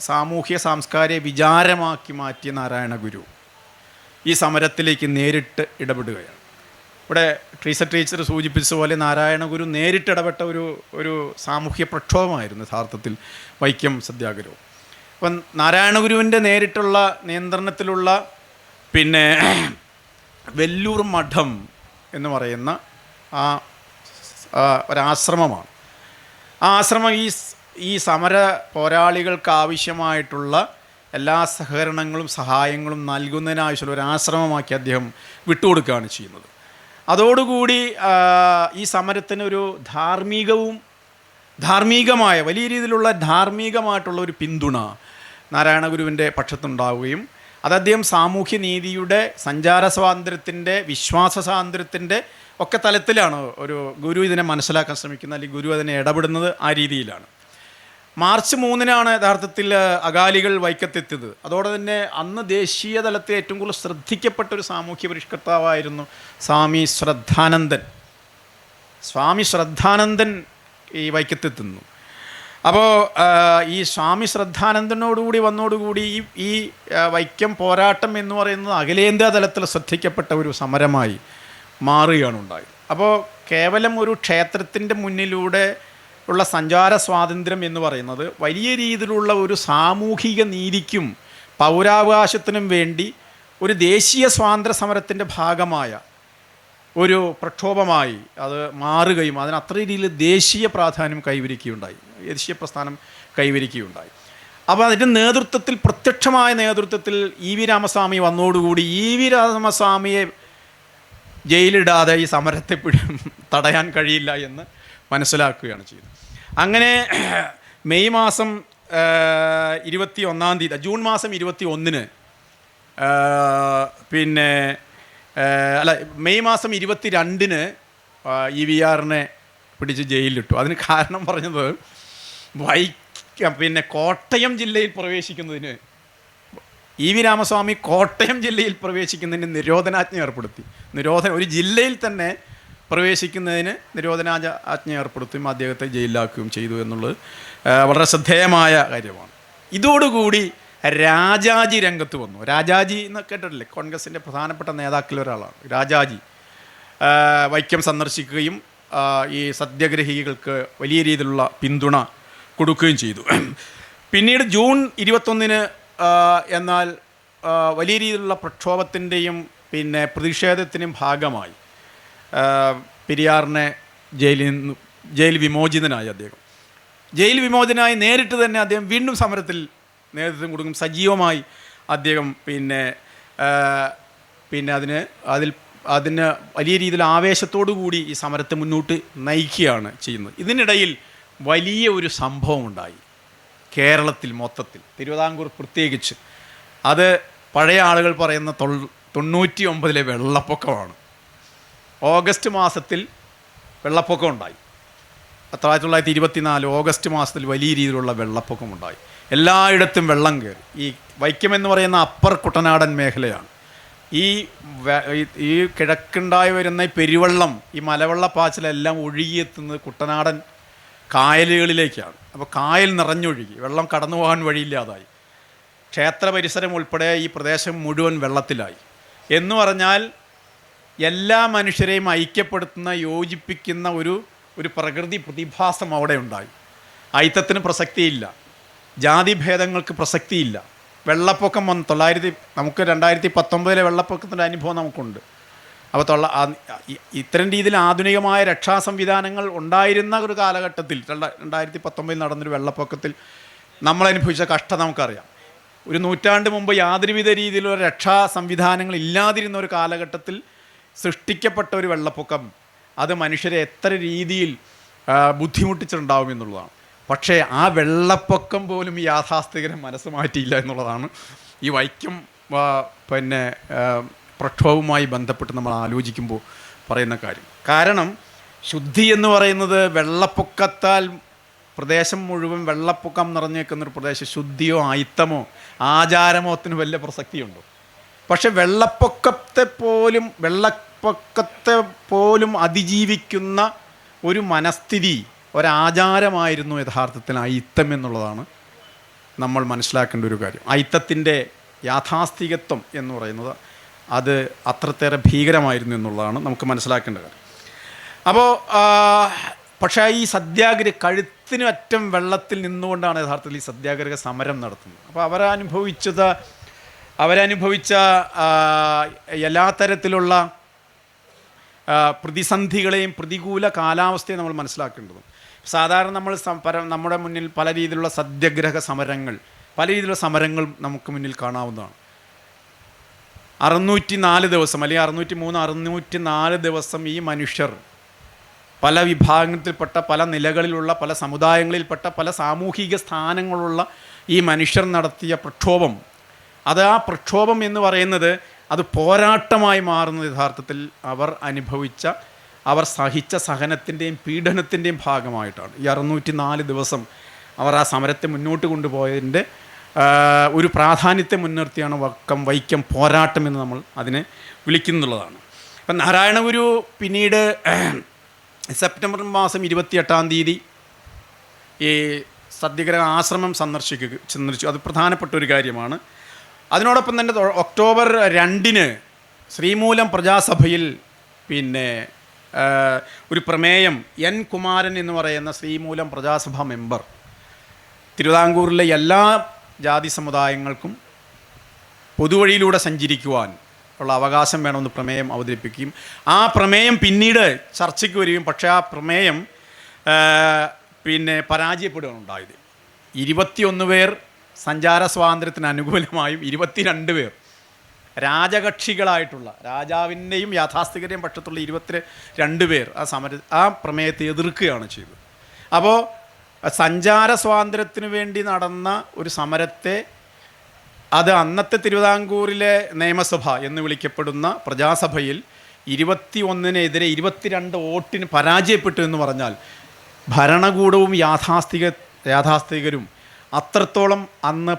സാമൂഹ്യ സാംസ്കാരിക വിചാരമാക്കി മാറ്റിയ നാരായണ ഗുരു ഈ സമരത്തിലേക്ക് നേരിട്ട് ഇടപെടുകയാണ്. ഇവിടെ ടീച്ചർ സൂചിപ്പിച്ച പോലെ നാരായണ ഗുരു നേരിട്ട് ഇടപെട്ട ഒരു സാമൂഹ്യ പ്രക്ഷോഭമായിരുന്നു യഥാർത്ഥത്തിൽ വൈക്കം സത്യാഗ്രഹം. അപ്പം നാരായണ ഗുരുവിൻ്റെ നേരിട്ടുള്ള നിയന്ത്രണത്തിലുള്ള വെല്ലൂർ മഠം എന്ന് പറയുന്ന ഒരാശ്രമമാണ്. ആ ആശ്രമം ഈ സമര പോരാളികൾക്ക് ആവശ്യമായിട്ടുള്ള എല്ലാ സഹകരണങ്ങളും സഹായങ്ങളും നൽകുന്നതിനാവശ്യമുള്ള ഒരു ആശ്രമമാക്കി അദ്ദേഹം വിട്ടുകൊടുക്കുകയാണ് ചെയ്യുന്നത്. അതോടുകൂടി ഈ സമരത്തിന് ഒരു ധാർമ്മികമായ വലിയ രീതിയിലുള്ള ധാർമ്മികമായിട്ടുള്ള ഒരു പിന്തുണ നാരായണ ഗുരുവിൻ്റെ പക്ഷത്തുണ്ടാവുകയും അത് അദ്ദേഹം സാമൂഹ്യ നീതിയുടെ, സഞ്ചാര സ്വാതന്ത്ര്യത്തിൻ്റെ, വിശ്വാസ സ്വാതന്ത്ര്യത്തിൻ്റെ ഒക്കെ തലത്തിലാണ് ഒരു ഗുരു ഇതിനെ മനസ്സിലാക്കാൻ ശ്രമിക്കുന്നത്, അല്ലെങ്കിൽ ഗുരു അതിനെ ഇടപെടുന്നത് ആ രീതിയിലാണ്. മാർച്ച് 3 യഥാർത്ഥത്തിൽ അകാലികൾ വൈക്കത്തെത്തിയത്. അതോടെ തന്നെ അന്ന് ദേശീയ തലത്തിൽ ഏറ്റവും കൂടുതൽ ശ്രദ്ധിക്കപ്പെട്ടൊരു സാമൂഹ്യ പരിഷ്കർത്താവായിരുന്നു സ്വാമി ശ്രദ്ധാനന്ദൻ ഈ വൈക്കത്തെത്തുന്നു. അപ്പോൾ ഈ സ്വാമി ശ്രദ്ധാനന്ദനോടുകൂടി വന്നോടുകൂടി ഈ വൈക്കം പോരാട്ടം എന്ന് പറയുന്നത് അഖിലേന്ത്യാ തലത്തിൽ ശ്രദ്ധിക്കപ്പെട്ട ഒരു സമരമായി മാറുകയാണ് ഉണ്ടായത്. അപ്പോൾ കേവലം ഒരു ക്ഷേത്രത്തിൻ്റെ മുന്നിലൂടെ ഉള്ള സഞ്ചാര സ്വാതന്ത്ര്യം എന്ന് പറയുന്നത് വലിയ രീതിയിലുള്ള ഒരു സാമൂഹിക നീതിക്കും പൗരാവകാശത്തിനും വേണ്ടി ഒരു ദേശീയ സ്വാതന്ത്ര്യ സമരത്തിൻ്റെ ഭാഗമായ ഒരു പ്രക്ഷോഭമായി അത് മാറുകയും അതിന് അത്ര രീതിയിൽ ദേശീയ പ്രാധാന്യം ദേശീയ പ്രസ്ഥാനം കൈവരിക്കുകയുണ്ടായി. അപ്പോൾ അതിൻ്റെ നേതൃത്വത്തിൽ, പ്രത്യക്ഷമായ നേതൃത്വത്തിൽ ഇ വി രാമസ്വാമി വന്നോടുകൂടി ഇ വി രാമസ്വാമിയെ ജയിലിടാതെ ഈ സമരത്തെ തടയാൻ കഴിയില്ല എന്ന് മനസ്സിലാക്കുകയാണ് ചെയ്യുന്നത്. അങ്ങനെ മെയ് മാസം 21 ജൂൺ മാസം 21 മെയ് മാസം 22 EVRനെ പിടിച്ച് ജയിലിലിട്ടു. അതിന് കാരണം പറഞ്ഞത് പിന്നെ കോട്ടയം ജില്ലയിൽ പ്രവേശിക്കുന്നതിന് EV രാമസ്വാമി കോട്ടയം ജില്ലയിൽ പ്രവേശിക്കുന്നതിന് നിരോധനാജ്ഞ ഏർപ്പെടുത്തി. ഒരു ജില്ലയിൽ തന്നെ പ്രവേശിക്കുന്നതിന് നിരോധനാജ്ഞ ഏർപ്പെടുത്തുകയും അദ്ദേഹത്തെ ജയിലിലാക്കുകയും ചെയ്തു എന്നുള്ളത് വളരെ ശ്രദ്ധേയമായ കാര്യമാണ്. ഇതോടുകൂടി രാജാജി രംഗത്ത് വന്നു. രാജാജി എന്ന് കേട്ടിട്ടില്ലേ? കോൺഗ്രസിൻ്റെ പ്രധാനപ്പെട്ട നേതാക്കളിൽ ഒരാളാണ് രാജാജി. വൈക്കം സന്ദർശിക്കുകയും ഈ സത്യാഗ്രഹികൾക്ക് വലിയ രീതിയിലുള്ള പിന്തുണ കൊടുക്കുകയും ചെയ്തു. പിന്നീട് ജൂൺ 21 എന്നാൽ വലിയ രീതിയിലുള്ള പ്രക്ഷോഭത്തിൻ്റെയും പിന്നെ പ്രതിഷേധത്തിനും ഭാഗമായി പെരിയാറിനെ ജയിൽ വിമോചിതനായി അദ്ദേഹം. ജയിൽ വിമോചനായി നേരിട്ട് തന്നെ അദ്ദേഹം വീണ്ടും സമരത്തിൽ നേതൃത്വം കൊടുക്കും. സജീവമായി അദ്ദേഹം പിന്നെ അതിന് വലിയ രീതിയിൽ ആവേശത്തോടു കൂടി ഈ സമരത്തെ മുന്നോട്ട് നയിക്കുകയാണ് ചെയ്യുന്നത്. ഇതിനിടയിൽ വലിയ ഒരു സംഭവം ഉണ്ടായി കേരളത്തിൽ മൊത്തത്തിൽ, തിരുവിതാംകൂർ പ്രത്യേകിച്ച്. അത് പഴയ ആളുകൾ പറയുന്ന 99 വെള്ളപ്പൊക്കമാണ്. ഓഗസ്റ്റ് മാസത്തിൽ വെള്ളപ്പൊക്കം ഉണ്ടായി. 1924 ഓഗസ്റ്റ് മാസത്തിൽ വലിയ രീതിയിലുള്ള വെള്ളപ്പൊക്കമുണ്ടായി. എല്ലായിടത്തും വെള്ളം കയറി. ഈ വൈക്കം എന്ന് പറയുന്ന അപ്പർ കുട്ടനാടൻ മേഖലയാണ്. ഈ കിഴക്കുണ്ടായി വരുന്ന ഈ പെരുവെള്ളം, ഈ മലവെള്ളപ്പാച്ചിലെല്ലാം ഒഴുകിയെത്തുന്നത് കുട്ടനാടൻ കായലുകളിലേക്കാണ്. അപ്പോൾ കായൽ നിറഞ്ഞൊഴുകി, വെള്ളം കടന്നു പോകാൻ വഴിയില്ലാതായി. ക്ഷേത്ര പരിസരം ഉൾപ്പെടെ ഈ പ്രദേശം മുഴുവൻ വെള്ളത്തിലായി. എന്ന് പറഞ്ഞാൽ എല്ലാ മനുഷ്യരെയും ഐക്യപ്പെടുത്തുന്ന, യോജിപ്പിക്കുന്ന ഒരു പ്രകൃതി പ്രതിഭാസം അവിടെ ഉണ്ടായി. ഐത്തത്തിന് പ്രസക്തിയില്ല, ജാതിഭേദങ്ങൾക്ക് പ്രസക്തിയില്ല. വെള്ളപ്പൊക്കം വന്ന് നമുക്ക് 2019 വെള്ളപ്പൊക്കത്തിൻ്റെ അനുഭവം നമുക്കുണ്ട്. അപ്പോൾ ഇത്തരം രീതിയിൽ ആധുനികമായ രക്ഷാ സംവിധാനങ്ങൾ ഉണ്ടായിരുന്ന ഒരു കാലഘട്ടത്തിൽ 2019 നടന്നൊരു വെള്ളപ്പൊക്കത്തിൽ നമ്മളനുഭവിച്ച കഷ്ടം നമുക്കറിയാം. ഒരു നൂറ്റാണ്ട് മുമ്പ് യാതൊരുവിധ രീതിയിലുള്ള രക്ഷാ സംവിധാനങ്ങൾ ഇല്ലാതിരുന്ന ഒരു കാലഘട്ടത്തിൽ സൃഷ്ടിക്കപ്പെട്ട ഒരു വെള്ളപ്പൊക്കം, അത് മനുഷ്യരെ എത്ര രീതിയിൽ ബുദ്ധിമുട്ടിച്ചിട്ടുണ്ടാവും എന്നുള്ളതാണ്. പക്ഷേ ആ വെള്ളപ്പൊക്കം പോലും ഈ യാഥാസ്ഥികരെ മനസ്സ് മാറ്റിയില്ല എന്നുള്ളതാണ് ഈ വൈക്കം പിന്നെ പ്രക്ഷോഭവുമായി ബന്ധപ്പെട്ട് നമ്മൾ ആലോചിക്കുമ്പോൾ പറയുന്ന കാര്യം. കാരണം ശുദ്ധി എന്ന് പറയുന്നത് വെള്ളപ്പൊക്കത്താൽ പ്രദേശം മുഴുവൻ വെള്ളപ്പൊക്കം നിറഞ്ഞേക്കുന്നൊരു പ്രദേശം ശുദ്ധിയോ ആയിത്തമോ ആചാരമോ ത്തിന് വലിയ പ്രസക്തിയുണ്ടോ? പക്ഷെ വെള്ളപ്പൊക്കത്തെ പോലും അതിജീവിക്കുന്ന ഒരു മനസ്ഥിതി, ഒരാചാരമായിരുന്നു യഥാർത്ഥത്തിൽ അയിത്തം എന്നുള്ളതാണ് നമ്മൾ മനസ്സിലാക്കേണ്ട ഒരു കാര്യം. അയിത്തത്തിൻ്റെ യാഥാസ്ഥികത്വം എന്ന് പറയുന്നത് അത് അത്രത്തേറെ ഭീകരമായിരുന്നു എന്നുള്ളതാണ് നമുക്ക് മനസ്സിലാക്കേണ്ട കാര്യം. അപ്പോൾ പക്ഷേ ഈ സത്യാഗ്രഹ കഴുത്തിന് അറ്റം വെള്ളത്തിൽ നിന്നുകൊണ്ടാണ് യഥാർത്ഥത്തിൽ ഈ സത്യാഗ്രഹ സമരം നടത്തുന്നത്. അപ്പോൾ അവരനുഭവിച്ച എല്ലാ തരത്തിലുള്ള പ്രതിസന്ധികളെയും പ്രതികൂല കാലാവസ്ഥയും നമ്മൾ മനസ്സിലാക്കേണ്ടതും. സാധാരണ നമ്മുടെ മുന്നിൽ പല രീതിയിലുള്ള സത്യാഗ്രഹ സമരങ്ങൾ, പല രീതിയിലുള്ള സമരങ്ങൾ നമുക്ക് മുന്നിൽ കാണാവുന്നതാണ്. 604 ദിവസം അല്ലെങ്കിൽ 604 ദിവസം ഈ മനുഷ്യർ പല വിഭാഗത്തിൽപ്പെട്ട, പല നിലകളിലുള്ള, പല സമുദായങ്ങളിൽപ്പെട്ട, പല സാമൂഹിക സ്ഥാനങ്ങളുള്ള ഈ മനുഷ്യർ നടത്തിയ പ്രക്ഷോഭം, ആ പ്രക്ഷോഭം എന്ന് പറയുന്നത് അത് പോരാട്ടമായി മാറുന്നത് യഥാർത്ഥത്തിൽ അവർ സഹിച്ച സഹനത്തിൻ്റെയും പീഡനത്തിൻ്റെയും ഭാഗമായിട്ടാണ്. ഈ 604 ദിവസം അവർ ആ സമരത്തെ മുന്നോട്ട് കൊണ്ടുപോയതിൻ്റെ ഒരു പ്രാധാന്യത്തെ മുൻനിർത്തിയാണ് വൈക്കം പോരാട്ടം എന്ന് നമ്മൾ അതിനെ വിളിക്കുന്നുള്ളതാണ്. അപ്പം നാരായണഗുരു പിന്നീട് സെപ്റ്റംബർ മാസം 28 ഈ സത്യാഗ്രഹ ആശ്രമം സന്ദർശിച്ചു. അത് പ്രധാനപ്പെട്ട ഒരു കാര്യമാണ്. അതിനോടൊപ്പം തന്നെ ഒക്ടോബർ 2 ശ്രീമൂലം പ്രജാസഭയിൽ പിന്നെ ഒരു പ്രമേയം N. കുമാരൻ എന്ന് പറയുന്ന ശ്രീമൂലം പ്രജാസഭ മെമ്പർ തിരുവിതാംകൂറിലെ എല്ലാ ജാതി സമുദായങ്ങൾക്കും പൊതുവഴിയിലൂടെ സഞ്ചരിക്കുവാൻ ഉള്ള അവകാശം വേണമെന്ന് പ്രമേയം അവതരിപ്പിക്കുകയും ആ പ്രമേയം പിന്നീട് ചർച്ചയ്ക്ക് വരികയും, പക്ഷേ ആ പ്രമേയം പിന്നെ പരാജയപ്പെടുകയാണ് ഉണ്ടായത്. 21 പേർ സഞ്ചാര സ്വാതന്ത്ര്യത്തിന് അനുകൂലമായും 22 പേർ രാജകക്ഷികളായിട്ടുള്ള രാജാവിൻ്റെയും യാഥാസ്ഥികരുടെയും പക്ഷത്തുള്ള 22 പേർ ആ പ്രമേയത്തെ എതിർക്കുകയാണ് ചെയ്തത്. അപ്പോൾ സഞ്ചാര സ്വാതന്ത്ര്യത്തിന് വേണ്ടി നടന്ന ഒരു സമരത്തെ അത് അന്നത്തെ തിരുവിതാംകൂറിലെ നിയമസഭ എന്ന് വിളിക്കപ്പെടുന്ന പ്രജാസഭയിൽ 21-നെതിരെ 22 വോട്ടിന് പരാജയപ്പെട്ടു എന്ന് പറഞ്ഞാൽ ഭരണകൂടവും യാഥാസ്ഥികരും അത്രത്തോളം അന്ന്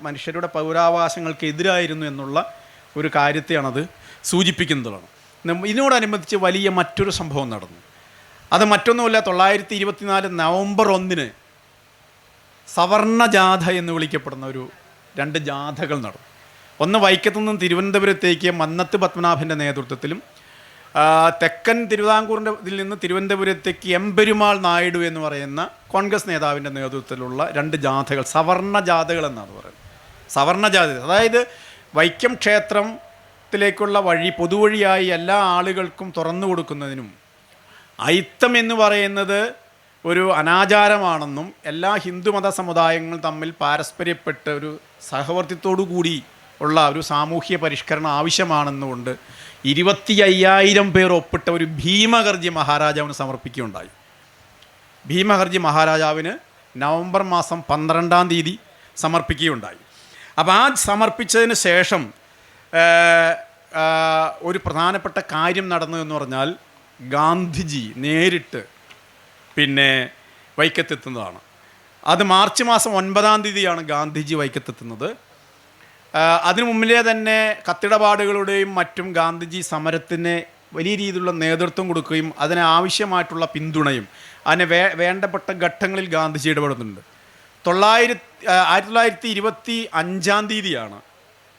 മനുഷ്യരുടെ പൗരാവകാശങ്ങൾക്ക് എതിരായിരുന്നു എന്നുള്ള ഒരു കാര്യത്തെയാണത് സൂചിപ്പിക്കുന്നതാണ്. ഇതിനോടനുബന്ധിച്ച് വലിയ മറ്റൊരു സംഭവം നടന്നു. അത് മറ്റൊന്നുമല്ല, 1924 നവംബർ 1-ന് സവർണ ജാഥ എന്ന് വിളിക്കപ്പെടുന്ന 2 ജാഥകൾ നടന്നു. ഒന്ന് വൈക്കത്തു നിന്നും തിരുവനന്തപുരത്തേക്ക് മന്നത്ത് പത്മനാഭൻ്റെ നേതൃത്വത്തിലും, തെക്കൻ തിരുവിതാംകൂറിൻ്റെ ഇതിൽ നിന്ന് തിരുവനന്തപുരത്തേക്ക് എംപെരുമാൾ നായിഡു എന്ന് പറയുന്ന കോൺഗ്രസ് നേതാവിൻ്റെ നേതൃത്വത്തിലുള്ള 2 ജാഥകൾ, സവർണ ജാഥകൾ എന്നാണ് പറയുന്നത്. സവർണ ജാഥ അതായത് വൈക്കം ക്ഷേത്രത്തിലേക്കുള്ള വഴി പൊതുവഴിയായി എല്ലാ ആളുകൾക്കും തുറന്നു കൊടുക്കുന്നതിനും, അയിത്തം എന്ന് പറയുന്നത് ഒരു അനാചാരമാണെന്നും എല്ലാ ഹിന്ദുമത സമുദായങ്ങളും തമ്മിൽ പാരസ്പര്യപ്പെട്ട് ഒരു സഹവർത്തിത്തോടു കൂടി ഉള്ള ഒരു സാമൂഹ്യ പരിഷ്കരണം ആവശ്യമാണെന്നുകൊണ്ട് 25,000 പേർ ഒപ്പിട്ട ഒരു ഭീമഹർജി മഹാരാജാവിന് സമർപ്പിക്കുകയുണ്ടായി. ഭീമഹർജി മഹാരാജാവിന് നവംബർ മാസം 12-ാം തീയതി സമർപ്പിക്കുകയുണ്ടായി. അപ്പോൾ ആ സമർപ്പിച്ചതിന് ശേഷം ഒരു പ്രധാനപ്പെട്ട കാര്യം നടന്നു എന്ന് പറഞ്ഞാൽ ഗാന്ധിജി നേരിട്ട് വൈക്കത്തെത്തുന്നതാണ്. അത് മാർച്ച് മാസം 9-ാം തീയതിയാണ് ഗാന്ധിജി വൈക്കത്തെത്തുന്നത്. അതിനു മുമ്പിലേ തന്നെ കത്തിടപാടുകളുടെയും മറ്റും ഗാന്ധിജി സമരത്തിന് വലിയ രീതിയിലുള്ള നേതൃത്വം കൊടുക്കുകയും അതിന് ആവശ്യമായിട്ടുള്ള പിന്തുണയും അതിന് വേണ്ടപ്പെട്ട ഘട്ടങ്ങളിൽ ഗാന്ധിജി ഇടപെടുന്നുണ്ട്. 1925-ാം തീയതിയാണ്,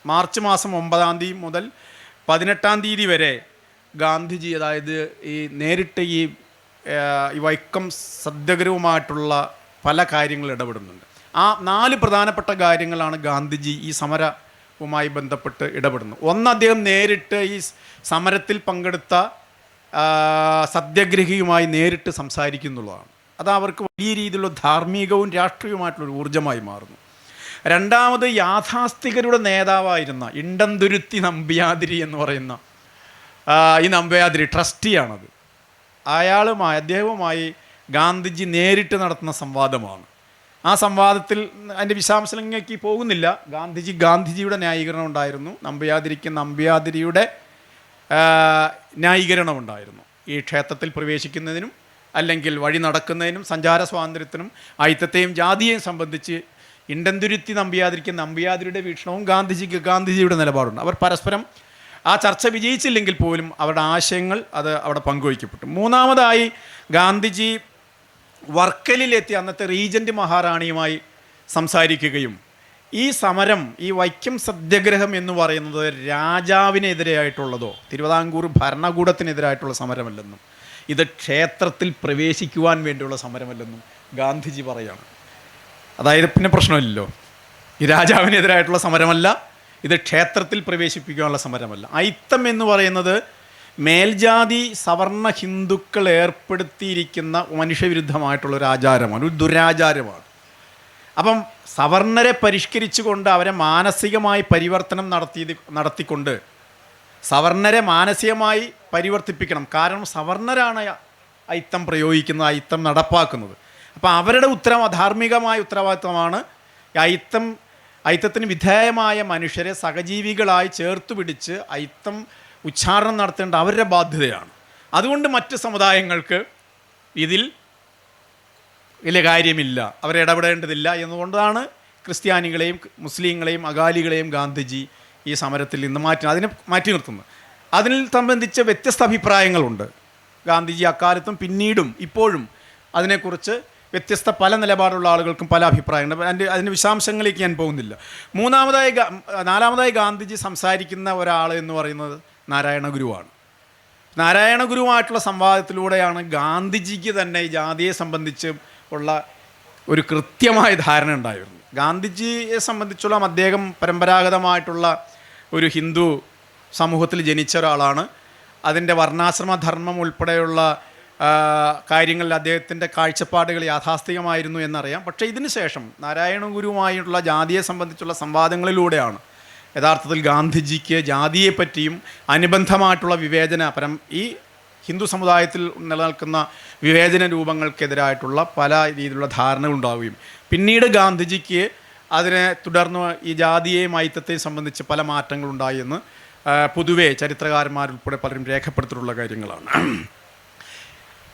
മാർച്ച് മാസം 9-ാം തീയതി മുതൽ 18-ാം തീയതി വരെ ഗാന്ധിജി, അതായത് നേരിട്ട് ഈ വൈക്കം സത്യാഗ്രഹവുമായിട്ടുള്ള പല കാര്യങ്ങൾ ഇടപെടുന്നുണ്ട്. ആ 4 പ്രധാനപ്പെട്ട കാര്യങ്ങളാണ് ഗാന്ധിജി ഈ സമരവുമായി ബന്ധപ്പെട്ട് ഇടപെടുന്നത്. ഒന്ന്, അദ്ദേഹം നേരിട്ട് ഈ സമരത്തിൽ പങ്കെടുത്ത സത്യാഗ്രഹിയുമായി നേരിട്ട് സംസാരിക്കുന്നുള്ളതാണ്. അത് അവർക്ക് വലിയ രീതിയിലുള്ള ധാർമ്മികവും രാഷ്ട്രീയവുമായിട്ടുള്ളൊരു ഊർജ്ജമായി മാറുന്നു. രണ്ടാമത്, യാഥാസ്ഥികരുടെ നേതാവായിരുന്ന ഇണ്ടന്തുരുത്തി നമ്പ്യാതിരി എന്ന് പറയുന്ന ഈ നമ്പ്യാതിരി ട്രസ്റ്റിയാണത്. അദ്ദേഹവുമായി ഗാന്ധിജി നേരിട്ട് നടത്തുന്ന സംവാദമാണ്. ആ സംവാദത്തിൽ അതിൻ്റെ വിശദാംശങ്ങളിലേക്ക് പോകുന്നില്ല. ഗാന്ധിജിയുടെ ന്യായീകരണം ഉണ്ടായിരുന്നു, നമ്പ്യാതിരിയുടെ ന്യായീകരണം ഉണ്ടായിരുന്നു. ഈ ക്ഷേത്രത്തിൽ പ്രവേശിക്കുന്നതിനും അല്ലെങ്കിൽ വഴി നടക്കുന്നതിനും സഞ്ചാര സ്വാതന്ത്ര്യത്തിനും അയിത്തത്തെയും ജാതിയെയും സംബന്ധിച്ച് ഇണ്ടന്തുരുത്തി നമ്പ്യാതിരിയുടെ വീക്ഷണവും ഗാന്ധിജിയുടെ നിലപാടുണ്ട്. അവർ പരസ്പരം ആ ചർച്ച വിജയിച്ചില്ലെങ്കിൽ പോലും അവരുടെ ആശയങ്ങൾ അത് അവിടെ പങ്കുവയ്ക്കപ്പെട്ടു. മൂന്നാമതായി, ഗാന്ധിജി വർക്കലിലെത്തി അന്നത്തെ റീജൻറ്റ് മഹാറാണിയുമായി സംസാരിക്കുകയും ഈ സമരം, ഈ വൈക്കം സത്യാഗ്രഹം എന്ന് പറയുന്നത് രാജാവിനെതിരായിട്ടുള്ളതോ തിരുവിതാംകൂർ ഭരണകൂടത്തിനെതിരായിട്ടുള്ള സമരമല്ലെന്നും ഇത് ക്ഷേത്രത്തിൽ പ്രവേശിക്കുവാൻ വേണ്ടിയുള്ള സമരമല്ലെന്നും ഗാന്ധിജി പറയുകയാണ്. അതായത് പിന്നെ പ്രശ്നമില്ലല്ലോ, ഈ രാജാവിനെതിരായിട്ടുള്ള സമരമല്ല, ഇത് ക്ഷേത്രത്തിൽ പ്രവേശിപ്പിക്കാനുള്ള സമരമല്ല. അയിത്തം എന്ന് പറയുന്നത് മേൽജാതി സവർണ ഹിന്ദുക്കൾ ഏർപ്പെടുത്തിയിരിക്കുന്ന മനുഷ്യവിരുദ്ധമായിട്ടുള്ളൊരു ആചാരമാണ്, ഒരു ദുരാചാരമാണ്. അപ്പം സവർണരെ പരിഷ്കരിച്ചുകൊണ്ട് അവരെ മാനസികമായി പരിവർത്തനം നടത്തിക്കൊണ്ട് സവർണരെ മാനസികമായി പരിവർത്തിപ്പിക്കണം. കാരണം സവർണരാണ് അയിത്തം പ്രയോഗിക്കുന്നത്, അയിത്തം നടപ്പാക്കുന്നത്. അപ്പം അവരുടെ ധാർമ്മികമായ ഉത്തരവാദിത്വമാണ് അയിത്തത്തിന് വിധേയമായ മനുഷ്യരെ സഹജീവികളായി ചേർത്ത് പിടിച്ച് അയിത്തം ഉച്ചാരണം നടത്തേണ്ട അവരുടെ ബാധ്യതയാണ്. അതുകൊണ്ട് മറ്റ് സമുദായങ്ങൾക്ക് ഇതിൽ വലിയ കാര്യമില്ല, അവരിടപെടേണ്ടതില്ല എന്നുകൊണ്ടാണ് ക്രിസ്ത്യാനികളെയും മുസ്ലിങ്ങളെയും അകാലികളെയും ഗാന്ധിജി ഈ സമരത്തിൽ നിന്ന് മാറ്റി നിർത്തുന്നത്. അതിൽ സംബന്ധിച്ച വ്യത്യസ്ത അഭിപ്രായങ്ങളുണ്ട്. ഗാന്ധിജി അക്കാലത്തും പിന്നീടും ഇപ്പോഴും അതിനെക്കുറിച്ച് വ്യത്യസ്ത പല നിലപാടുള്ള ആളുകൾക്കും പല അഭിപ്രായങ്ങളുണ്ട്. അതിൻ്റെ വിശദാംശങ്ങളിലേക്ക് ഞാൻ പോകുന്നില്ല. നാലാമതായി ഗാന്ധിജി സംസാരിക്കുന്ന ഒരാൾ എന്ന് പറയുന്നത് നാരായണ ഗുരുവാണ്. നാരായണ ഗുരുവുമായിട്ടുള്ള സംവാദത്തിലൂടെയാണ് ഗാന്ധിജിക്ക് തന്നെ ഈ ജാതിയെ സംബന്ധിച്ച് ഉള്ള ഒരു കൃത്യമായ ധാരണ ഉണ്ടായിരുന്നു. ഗാന്ധിജിയെ സംബന്ധിച്ചുള്ള അദ്ദേഹം പരമ്പരാഗതമായിട്ടുള്ള ഒരു ഹിന്ദു സമൂഹത്തിൽ ജനിച്ച ഒരാളാണ്. അതിൻ്റെ വർണ്ണാശ്രമ ധർമ്മം ഉൾപ്പെടെയുള്ള കാര്യങ്ങളിൽ അദ്ദേഹത്തിൻ്റെ കാഴ്ചപ്പാടുകൾ യാഥാസ്ഥികമായിരുന്നു എന്നറിയാം. പക്ഷേ ഇതിന് ശേഷം നാരായണ ഗുരുവുമായിട്ടുള്ള ജാതിയെ സംബന്ധിച്ചുള്ള സംവാദങ്ങളിലൂടെയാണ് യഥാർത്ഥത്തിൽ ഗാന്ധിജിക്ക് ജാതിയെപ്പറ്റിയും അനുബന്ധമായിട്ടുള്ള ഈ ഹിന്ദു സമുദായത്തിൽ നിലനിൽക്കുന്ന വിവേചന രൂപങ്ങൾക്കെതിരായിട്ടുള്ള പല രീതിയിലുള്ള ധാരണകളുണ്ടാവുകയും പിന്നീട് ഗാന്ധിജിക്ക് അതിനെ തുടർന്ന് ഈ ജാതിയെയും അയിത്തത്തെയും സംബന്ധിച്ച് പല മാറ്റങ്ങളുണ്ടായി എന്ന് പൊതുവെ ചരിത്രകാരന്മാരുൾപ്പെടെ പലരും രേഖപ്പെടുത്തിയിട്ടുള്ള കാര്യങ്ങളാണ്.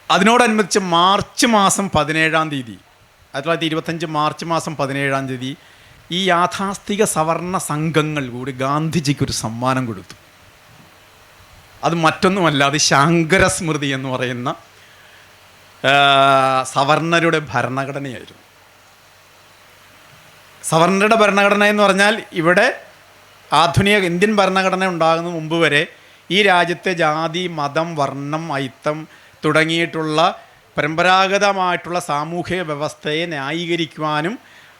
അതിനോടനുബന്ധിച്ച് മാർച്ച് മാസം 17-ാം തീയതി 1925 മാർച്ച് മാസം 17-ാം തീയതി ഈ യാഥാസ്ഥിക സവർണ സംഘങ്ങൾ കൂടി ഗാന്ധിജിക്കൊരു സമ്മാനം കൊടുത്തു. അത് മറ്റൊന്നുമല്ല, അത് ശാങ്കരസ്മൃതി എന്ന് പറയുന്ന സവർണരുടെ ഭരണഘടനയായിരുന്നു. സവർണരുടെ ഭരണഘടന എന്ന് പറഞ്ഞാൽ ഇവിടെ ആധുനിക ഇന്ത്യൻ ഭരണഘടന ഉണ്ടാകുന്ന മുമ്പ് വരെ ഈ രാജ്യത്തെ ജാതി, മതം, വർണ്ണം, അയിത്തം തുടങ്ങിയിട്ടുള്ള പരമ്പരാഗതമായിട്ടുള്ള സാമൂഹിക വ്യവസ്ഥയെ ന്യായീകരിക്കുവാനും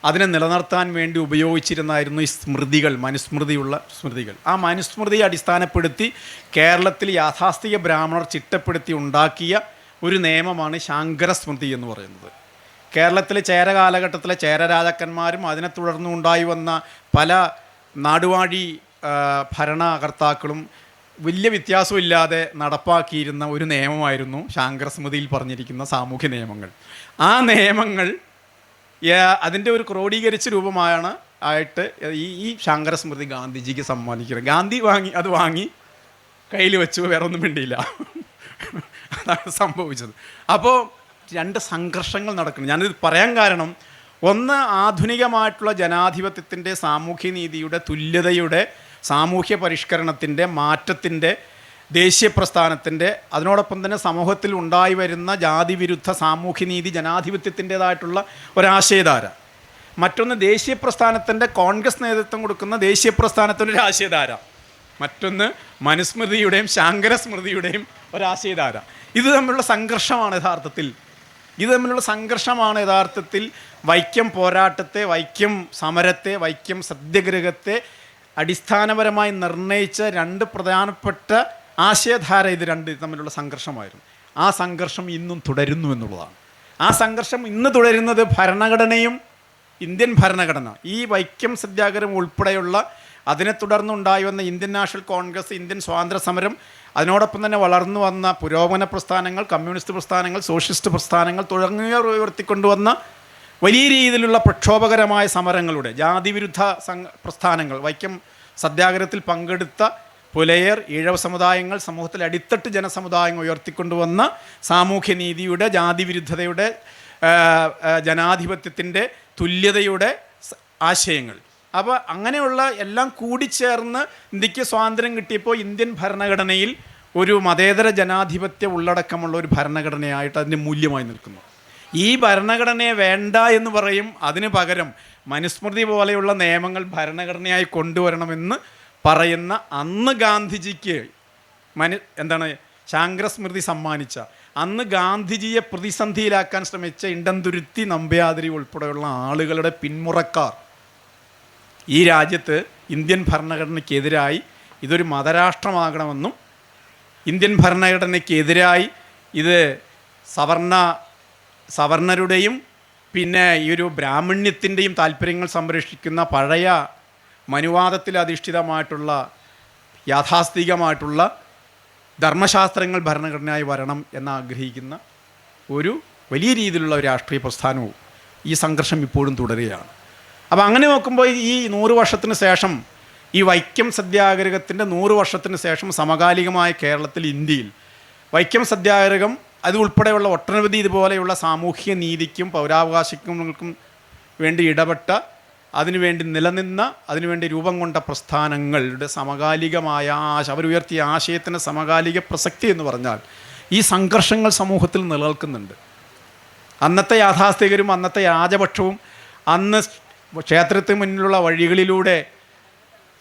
അതിനെ നിലനിർത്താൻ വേണ്ടി ഉപയോഗിച്ചിരുന്നായിരുന്നു ഈ സ്മൃതികൾ, മനുസ്മൃതിയുള്ള സ്മൃതികൾ. ആ മനുസ്മൃതിയെ അടിസ്ഥാനപ്പെടുത്തി കേരളത്തിൽ യാഥാസ്ഥിക ബ്രാഹ്മണർ ചിട്ടപ്പെടുത്തി ഉണ്ടാക്കിയ ഒരു നിയമമാണ് ശാങ്കരസ്മൃതി എന്ന് പറയുന്നത്. കേരളത്തിലെ ചേര കാലഘട്ടത്തിലെ ചേര രാജാക്കന്മാരും അതിനെ തുടർന്ന് ഉണ്ടായി വന്ന പല നാടുവാഴി ഭരണകർത്താക്കളും വലിയ വ്യത്യാസമില്ലാതെ നടപ്പാക്കിയിരുന്ന ഒരു നിയമമായിരുന്നു ശാങ്കരസ്മൃതിയിൽ പറഞ്ഞിരിക്കുന്ന സാമൂഹ്യ നിയമങ്ങൾ. ആ നിയമങ്ങൾ അതിൻ്റെ ഒരു ക്രോഡീകരിച്ച രൂപമാണ് ആയിട്ട് ഈ ശാങ്കരസ്മൃതി ഗാന്ധിജിക്ക് സമ്മാനിക്കുന്നത്. ഗാന്ധി അത് വാങ്ങി കയ്യിൽ വെച്ചു, വേറെ ഒന്നും വേണ്ടിയില്ല. അതാണ് സംഭവിച്ചത്. അപ്പോൾ രണ്ട് സംഘർഷങ്ങൾ നടക്കുന്നു. ഞാനിത് പറയാൻ കാരണം, ഒന്ന് ആധുനികമായിട്ടുള്ള ജനാധിപത്യത്തിൻ്റെ, സാമൂഹ്യ നീതിയുടെ, തുല്യതയുടെ, സാമൂഹ്യ പരിഷ്കരണത്തിൻ്റെ, മാറ്റത്തിൻ്റെ, ദേശീയ പ്രസ്ഥാനത്തിൻ്റെ, അതിനോടൊപ്പം തന്നെ സമൂഹത്തിൽ ഉണ്ടായി വരുന്ന ജാതിവിരുദ്ധ സാമൂഹ്യനീതി ജനാധിപത്യത്തിൻ്റേതായിട്ടുള്ള ഒരാശയധാര. മറ്റൊന്ന് ദേശീയ പ്രസ്ഥാനത്തിൻ്റെ, കോൺഗ്രസ് നേതൃത്വം കൊടുക്കുന്ന ദേശീയ പ്രസ്ഥാനത്തിൻ്റെ ഒരു ആശയധാര. മറ്റൊന്ന് മനുസ്മൃതിയുടെയും ശാങ്കരസ്മൃതിയുടെയും ഒരാശയധാര. ഇത് തമ്മിലുള്ള സംഘർഷമാണ് യഥാർത്ഥത്തിൽ വൈക്കം പോരാട്ടത്തെ, വൈക്കം സമരത്തെ, വൈക്കം സത്യാഗ്രഹത്തെ അടിസ്ഥാനപരമായി നിർണയിച്ച രണ്ട് പ്രധാനപ്പെട്ട ആശയധാര ഇത് രണ്ട് തമ്മിലുള്ള സംഘർഷമായിരുന്നു. ആ സംഘർഷം ഇന്നും തുടരുന്നു എന്നുള്ളതാണ്. ആ സംഘർഷം ഇന്ന് തുടരുന്നത് ഭരണഘടനയും, ഇന്ത്യൻ ഭരണഘടന, ഈ വൈക്കം സത്യാഗ്രഹം ഉൾപ്പെടെയുള്ള അതിനെ തുടർന്നുണ്ടായി വന്ന ഇന്ത്യൻ നാഷണൽ കോൺഗ്രസ്, ഇന്ത്യൻ സ്വാതന്ത്ര്യ സമരം, അതിനോടൊപ്പം തന്നെ വളർന്നു വന്ന പുരോഗമന പ്രസ്ഥാനങ്ങൾ, കമ്മ്യൂണിസ്റ്റ് പ്രസ്ഥാനങ്ങൾ, സോഷ്യലിസ്റ്റ് പ്രസ്ഥാനങ്ങൾ തുടങ്ങിയവർ ഉയർത്തിക്കൊണ്ടുവന്ന വലിയ രീതിയിലുള്ള പ്രക്ഷോഭകരമായ സമരങ്ങളുടെ ജാതിവിരുദ്ധ പ്രസ്ഥാനങ്ങൾ, വൈക്കം സത്യാഗ്രഹത്തിൽ പങ്കെടുത്ത പുലയർ, ഈഴവ സമുദായങ്ങൾ, സമൂഹത്തിൽ അടിത്തട്ട് ജനസമുദായങ്ങൾ ഉയർത്തിക്കൊണ്ടുവന്ന സാമൂഹ്യനീതിയുടെ, ജാതിവിരുദ്ധതയുടെ, ജനാധിപത്യത്തിൻ്റെ, തുല്യതയുടെ ആശയങ്ങൾ. അപ്പോൾ അങ്ങനെയുള്ള എല്ലാം കൂടിച്ചേർന്ന് ഇന്ത്യക്ക് സ്വാതന്ത്ര്യം കിട്ടിയപ്പോൾ ഇന്ത്യൻ ഭരണഘടനയിൽ ഒരു മതേതര ജനാധിപത്യ ഉള്ളടക്കമുള്ള ഒരു ഭരണഘടനയായിട്ട് അതിൻ്റെ മൂല്യമായി നിൽക്കുന്നു. ഈ ഭരണഘടനയെ വേണ്ട എന്ന് പറയും, അതിന് പകരം മനുസ്മൃതി പോലെയുള്ള നിയമങ്ങൾ ഭരണഘടനയായി കൊണ്ടുവരണമെന്ന് പറയുന്ന അന്ന് ഗാന്ധിജിക്ക് ശാങ്കരസ്മൃതി സമ്മാനിച്ച, അന്ന് ഗാന്ധിജിയെ പ്രതിസന്ധിയിലാക്കാൻ ശ്രമിച്ച ഇണ്ടംതുരുത്തി നമ്പ്യാതിരി ഉൾപ്പെടെയുള്ള ആളുകളുടെ പിന്മുറക്കാർ ഈ രാജ്യത്ത് ഇന്ത്യൻ ഭരണഘടനയ്ക്കെതിരായി ഇതൊരു മതരാഷ്ട്രമാകണമെന്നും, ഇന്ത്യൻ ഭരണഘടനയ്ക്കെതിരായി ഇത് സവർണരുടെയും പിന്നെ ഈ ഒരു ബ്രാഹ്മണ്യത്തിൻ്റെയും താല്പര്യങ്ങൾ സംരക്ഷിക്കുന്ന പഴയ മനുവാദത്തിൽ അധിഷ്ഠിതമായിട്ടുള്ള യാഥാസ്ഥികമായിട്ടുള്ള ധർമ്മശാസ്ത്രങ്ങൾ ഭരണഘടനയായി വരണം എന്നാഗ്രഹിക്കുന്ന ഒരു വലിയ രീതിയിലുള്ള ഒരു രാഷ്ട്രീയ പ്രസ്ഥാനവും ഈ സംഘർഷം ഇപ്പോഴും തുടരുകയാണ്. അപ്പോൾ അങ്ങനെ നോക്കുമ്പോൾ ഈ 100 വർഷത്തിന് ശേഷം, ഈ വൈക്കം സത്യാഗ്രഹത്തിൻ്റെ 100 വർഷത്തിന് ശേഷം സമകാലികമായ കേരളത്തിൽ, ഇന്ത്യയിൽ വൈക്കം സത്യാഗ്രഹം അത് ഉൾപ്പെടെയുള്ള ഒട്ടനവധി ഇതുപോലെയുള്ള സാമൂഹിക നീതിക്കും പൗരാവകാശങ്ങൾക്കും വേണ്ടി ഇടപെട്ട, അതിനുവേണ്ടി നിലനിന്ന, അതിനുവേണ്ടി രൂപം കൊണ്ട പ്രസ്ഥാനങ്ങളുടെ സമകാലികമായ അവരുയർത്തിയ ആശയത്തിൻ്റെ സമകാലിക പ്രസക്തി എന്ന് പറഞ്ഞാൽ ഈ സംഘർഷങ്ങൾ സമൂഹത്തിൽ നിലനിൽക്കുന്നുണ്ട്. അന്നത്തെ യാഥാസ്ഥികരും അന്നത്തെ രാജപക്ഷവും അന്ന് ക്ഷേത്രത്തിന് മുന്നിലുള്ള വഴികളിലൂടെ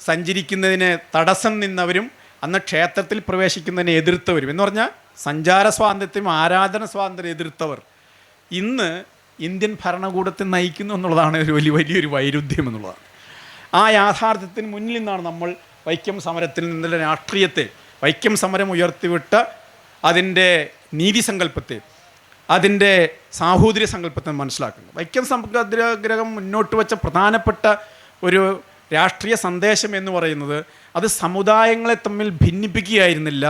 സഞ്ചരിക്കുന്നതിന് തടസ്സം നിന്നവരും അന്ന് ക്ഷേത്രത്തിൽ പ്രവേശിക്കുന്നതിനെ എതിർത്തവരും എന്ന് പറഞ്ഞാൽ സഞ്ചാര സ്വാതന്ത്ര്യം, ആരാധന സ്വാതന്ത്ര്യം എതിർത്തവർ ഇന്ന് ഇന്ത്യൻ ഭരണകൂടത്തെ നയിക്കുന്നു എന്നുള്ളതാണ് ഒരു വലിയൊരു വൈരുദ്ധ്യം എന്നുള്ളതാണ്. ആ യാഥാർത്ഥ്യത്തിന് മുന്നിൽ നിന്നാണ് നമ്മൾ വൈക്കം സമരത്തിൽ നിന്നുള്ള രാഷ്ട്രീയത്തെ, വൈക്കം സമരം ഉയർത്തിവിട്ട അതിൻ്റെ നീതിസങ്കല്പത്തെ, അതിൻ്റെ സാഹോദര്യ സങ്കല്പത്തെ മനസ്സിലാക്കുന്നത്. വൈക്കം സത്യാഗ്രഹം മുന്നോട്ട് വെച്ച പ്രധാനപ്പെട്ട ഒരു രാഷ്ട്രീയ സന്ദേശം എന്ന് പറയുന്നത് അത് സമുദായങ്ങളെ തമ്മിൽ ഭിന്നിപ്പിക്കുകയായിരുന്നില്ല,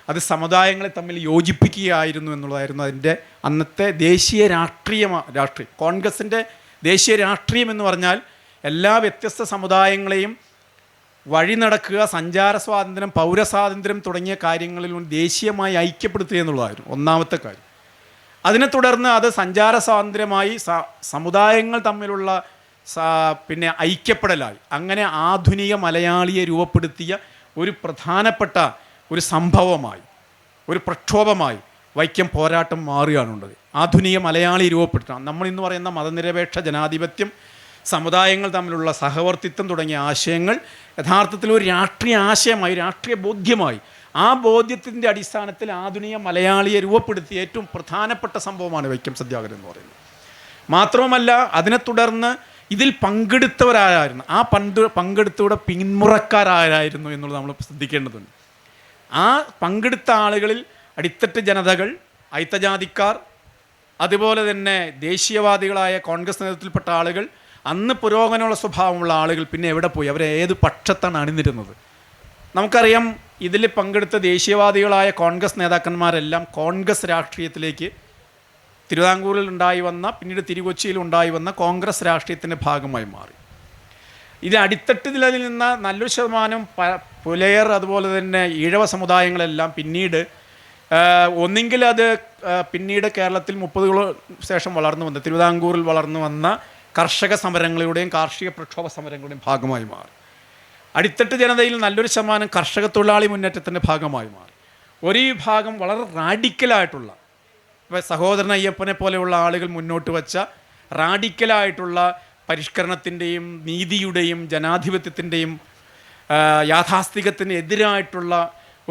അത് സമുദായങ്ങളെ തമ്മിൽ യോജിപ്പിക്കുകയായിരുന്നു എന്നുള്ളതായിരുന്നു അതിൻ്റെ അന്നത്തെ ദേശീയ രാഷ്ട്രീയം. കോൺഗ്രസിൻ്റെ ദേശീയ രാഷ്ട്രീയം എന്ന് പറഞ്ഞാൽ എല്ലാ വ്യത്യസ്ത സമുദായങ്ങളെയും വഴി നടക്കുക, സഞ്ചാര സ്വാതന്ത്ര്യം, പൗരസ്വാതന്ത്ര്യം തുടങ്ങിയ കാര്യങ്ങളിൽ ദേശീയമായി ഐക്യപ്പെടുത്തുക എന്നുള്ളതായിരുന്നു ഒന്നാമത്തെ കാര്യം. അതിനെ തുടർന്ന് അത് സഞ്ചാര സ്വാതന്ത്ര്യമായി സമുദായങ്ങൾ തമ്മിലുള്ള പിന്നെ ഐക്യപ്പെടലായി. അങ്ങനെ ആധുനിക മലയാളിയെ രൂപപ്പെടുത്തിയ ഒരു പ്രധാനപ്പെട്ട ഒരു സംഭവമായി, ഒരു പ്രക്ഷോഭമായി വൈക്കം പോരാട്ടം മാറുകയാണുള്ളത്. ആധുനിക മലയാളി രൂപപ്പെടുത്തണം. നമ്മളിന്ന് പറയുന്ന മതനിരപേക്ഷ ജനാധിപത്യം, സമുദായങ്ങൾ തമ്മിലുള്ള സഹവർത്തിത്വം തുടങ്ങിയ ആശയങ്ങൾ യഥാർത്ഥത്തിൽ ഒരു രാഷ്ട്രീയ ആശയമായി, രാഷ്ട്രീയ ബോധ്യമായി, ആ ബോധ്യത്തിൻ്റെ അടിസ്ഥാനത്തിൽ ആധുനിക മലയാളിയെ രൂപപ്പെടുത്തിയ ഏറ്റവും പ്രധാനപ്പെട്ട സംഭവമാണ് വൈക്കം സത്യാഗ്രഹം എന്ന് പറയുന്നത്. മാത്രവുമല്ല, അതിനെ തുടർന്ന് ഇതിൽ പങ്കെടുത്തവരാരായിരുന്നു, ആ പങ്കെടുത്തവരുടെ പിന്മുറക്കാരായിരുന്നു എന്നുള്ളത് നമ്മൾ ശ്രദ്ധിക്കേണ്ടതുണ്ട്. ആ പങ്കെടുത്ത ആളുകളിൽ അടിത്തട്ട് ജനതകൾ, അയിത്തജാതിക്കാർ, അതുപോലെ തന്നെ ദേശീയവാദികളായ കോൺഗ്രസ് നേതൃത്വത്തിൽപ്പെട്ട ആളുകൾ, അന്ന് പുരോഗമനമുള്ള സ്വഭാവമുള്ള ആളുകൾ പിന്നെ എവിടെ പോയി? അവരെ ഏത് പക്ഷത്താണ് അണിനിരുന്നത്? നമുക്കറിയാം, ഇതിൽ പങ്കെടുത്ത ദേശീയവാദികളായ കോൺഗ്രസ് നേതാക്കന്മാരെല്ലാം കോൺഗ്രസ് രാഷ്ട്രീയത്തിലേക്ക്, തിരുവിതാംകൂറിൽ ഉണ്ടായി വന്ന, പിന്നീട് തിരുക്കൊച്ചിയിൽ ഉണ്ടായി വന്ന കോൺഗ്രസ് രാഷ്ട്രീയത്തിൻ്റെ ഭാഗമായി മാറി. ഇത് അടിത്തട്ടിൽ നിന്ന് നല്ലൊരു ശതമാനം പുലയർ, അതുപോലെ തന്നെ ഈഴവ സമുദായങ്ങളെല്ലാം പിന്നീട് ഒന്നെങ്കിൽ അത് പിന്നീട് കേരളത്തിൽ 30 ശേഷം വളർന്നു വന്ന, തിരുവിതാംകൂറിൽ വളർന്നു വന്ന കർഷക സമരങ്ങളുടെയും കാർഷിക പ്രക്ഷോഭ സമരങ്ങളുടെയും ഭാഗമായി മാറി. അടിത്തട്ട് ജനതയിൽ നല്ലൊരു ശതമാനം കർഷക തൊഴിലാളി മുന്നേറ്റത്തിൻ്റെ ഭാഗമായി മാറി. ഒരു വിഭാഗം വളരെ റാഡിക്കലായിട്ടുള്ള, ഇപ്പോൾ സഹോദരൻ അയ്യപ്പനെ പോലെയുള്ള ആളുകൾ മുന്നോട്ട് വച്ച റാഡിക്കലായിട്ടുള്ള പരിഷ്കരണത്തിൻ്റെയും നീതിയുടെയും ജനാധിപത്യത്തിൻ്റെയും യാഥാസ്ഥികത്തിന് എതിരായിട്ടുള്ള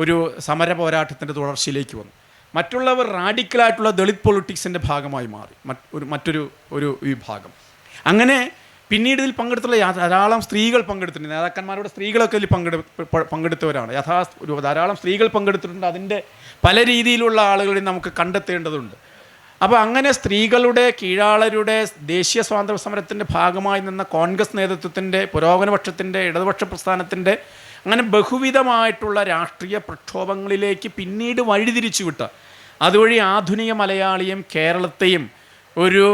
ഒരു സമര പോരാട്ടത്തിൻ്റെ തുടർച്ചയിലേക്ക് വന്നു. മറ്റുള്ളവർ റാഡിക്കലായിട്ടുള്ള ദളിത് പൊളിറ്റിക്സിൻ്റെ ഭാഗമായി മാറി, മറ്റൊരു വിഭാഗം. അങ്ങനെ പിന്നീട് ഇതിൽ പങ്കെടുത്തുള്ള ധാരാളം സ്ത്രീകൾ പങ്കെടുത്തിട്ടുണ്ട്. നേതാക്കന്മാരുടെ സ്ത്രീകളൊക്കെ ഇതിൽ പങ്കെടുത്തവരാണ്. ധാരാളം സ്ത്രീകൾ പങ്കെടുത്തിട്ടുണ്ട്. അതിൻ്റെ പല രീതിയിലുള്ള ആളുകളെ നമുക്ക് കണ്ടെത്തേണ്ടതുണ്ട്. അപ്പോൾ അങ്ങനെ സ്ത്രീകളുടെ, കീഴാളരുടെ, ദേശീയ സ്വാതന്ത്ര്യ സമരത്തിൻ്റെ ഭാഗമായി നിന്ന കോൺഗ്രസ് നേതൃത്വത്തിൻ്റെ, പുരോഗമനപക്ഷത്തിൻ്റെ, ഇടതുപക്ഷ പ്രസ്ഥാനത്തിൻ്റെ, അങ്ങനെ ബഹുവിധമായിട്ടുള്ള രാഷ്ട്രീയ പ്രക്ഷോഭങ്ങളിലേക്ക് പിന്നീട് വഴിതിരിച്ചു വിട്ട, അതുവഴി ആധുനിക മലയാളിയും കേരളത്തെയും ഒരു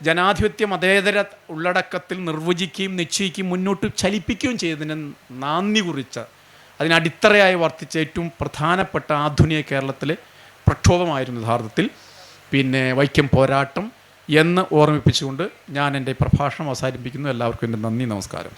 ജനാധിപത്യ മതേതര ഉള്ളടക്കത്തിൽ നിർവചിക്കുകയും നിശ്ചയിക്കുകയും മുന്നോട്ട് ചലിപ്പിക്കുകയും ചെയ്തതിന് നാന്ദി കുറിച്ച, അതിനടിത്തറയായി വർത്തിച്ച ഏറ്റവും പ്രധാനപ്പെട്ട ആധുനിക കേരളത്തിലെ പ്രക്ഷോഭമായിരുന്നു യഥാർത്ഥത്തിൽ പിന്നെ വൈക്കം പോരാട്ടം എന്ന് ഓർമ്മിപ്പിച്ചുകൊണ്ട് ഞാൻ എൻ്റെ പ്രഭാഷണം അവസാനിപ്പിക്കുന്നു. എല്ലാവർക്കും എൻ്റെ നന്ദി, നമസ്കാരം.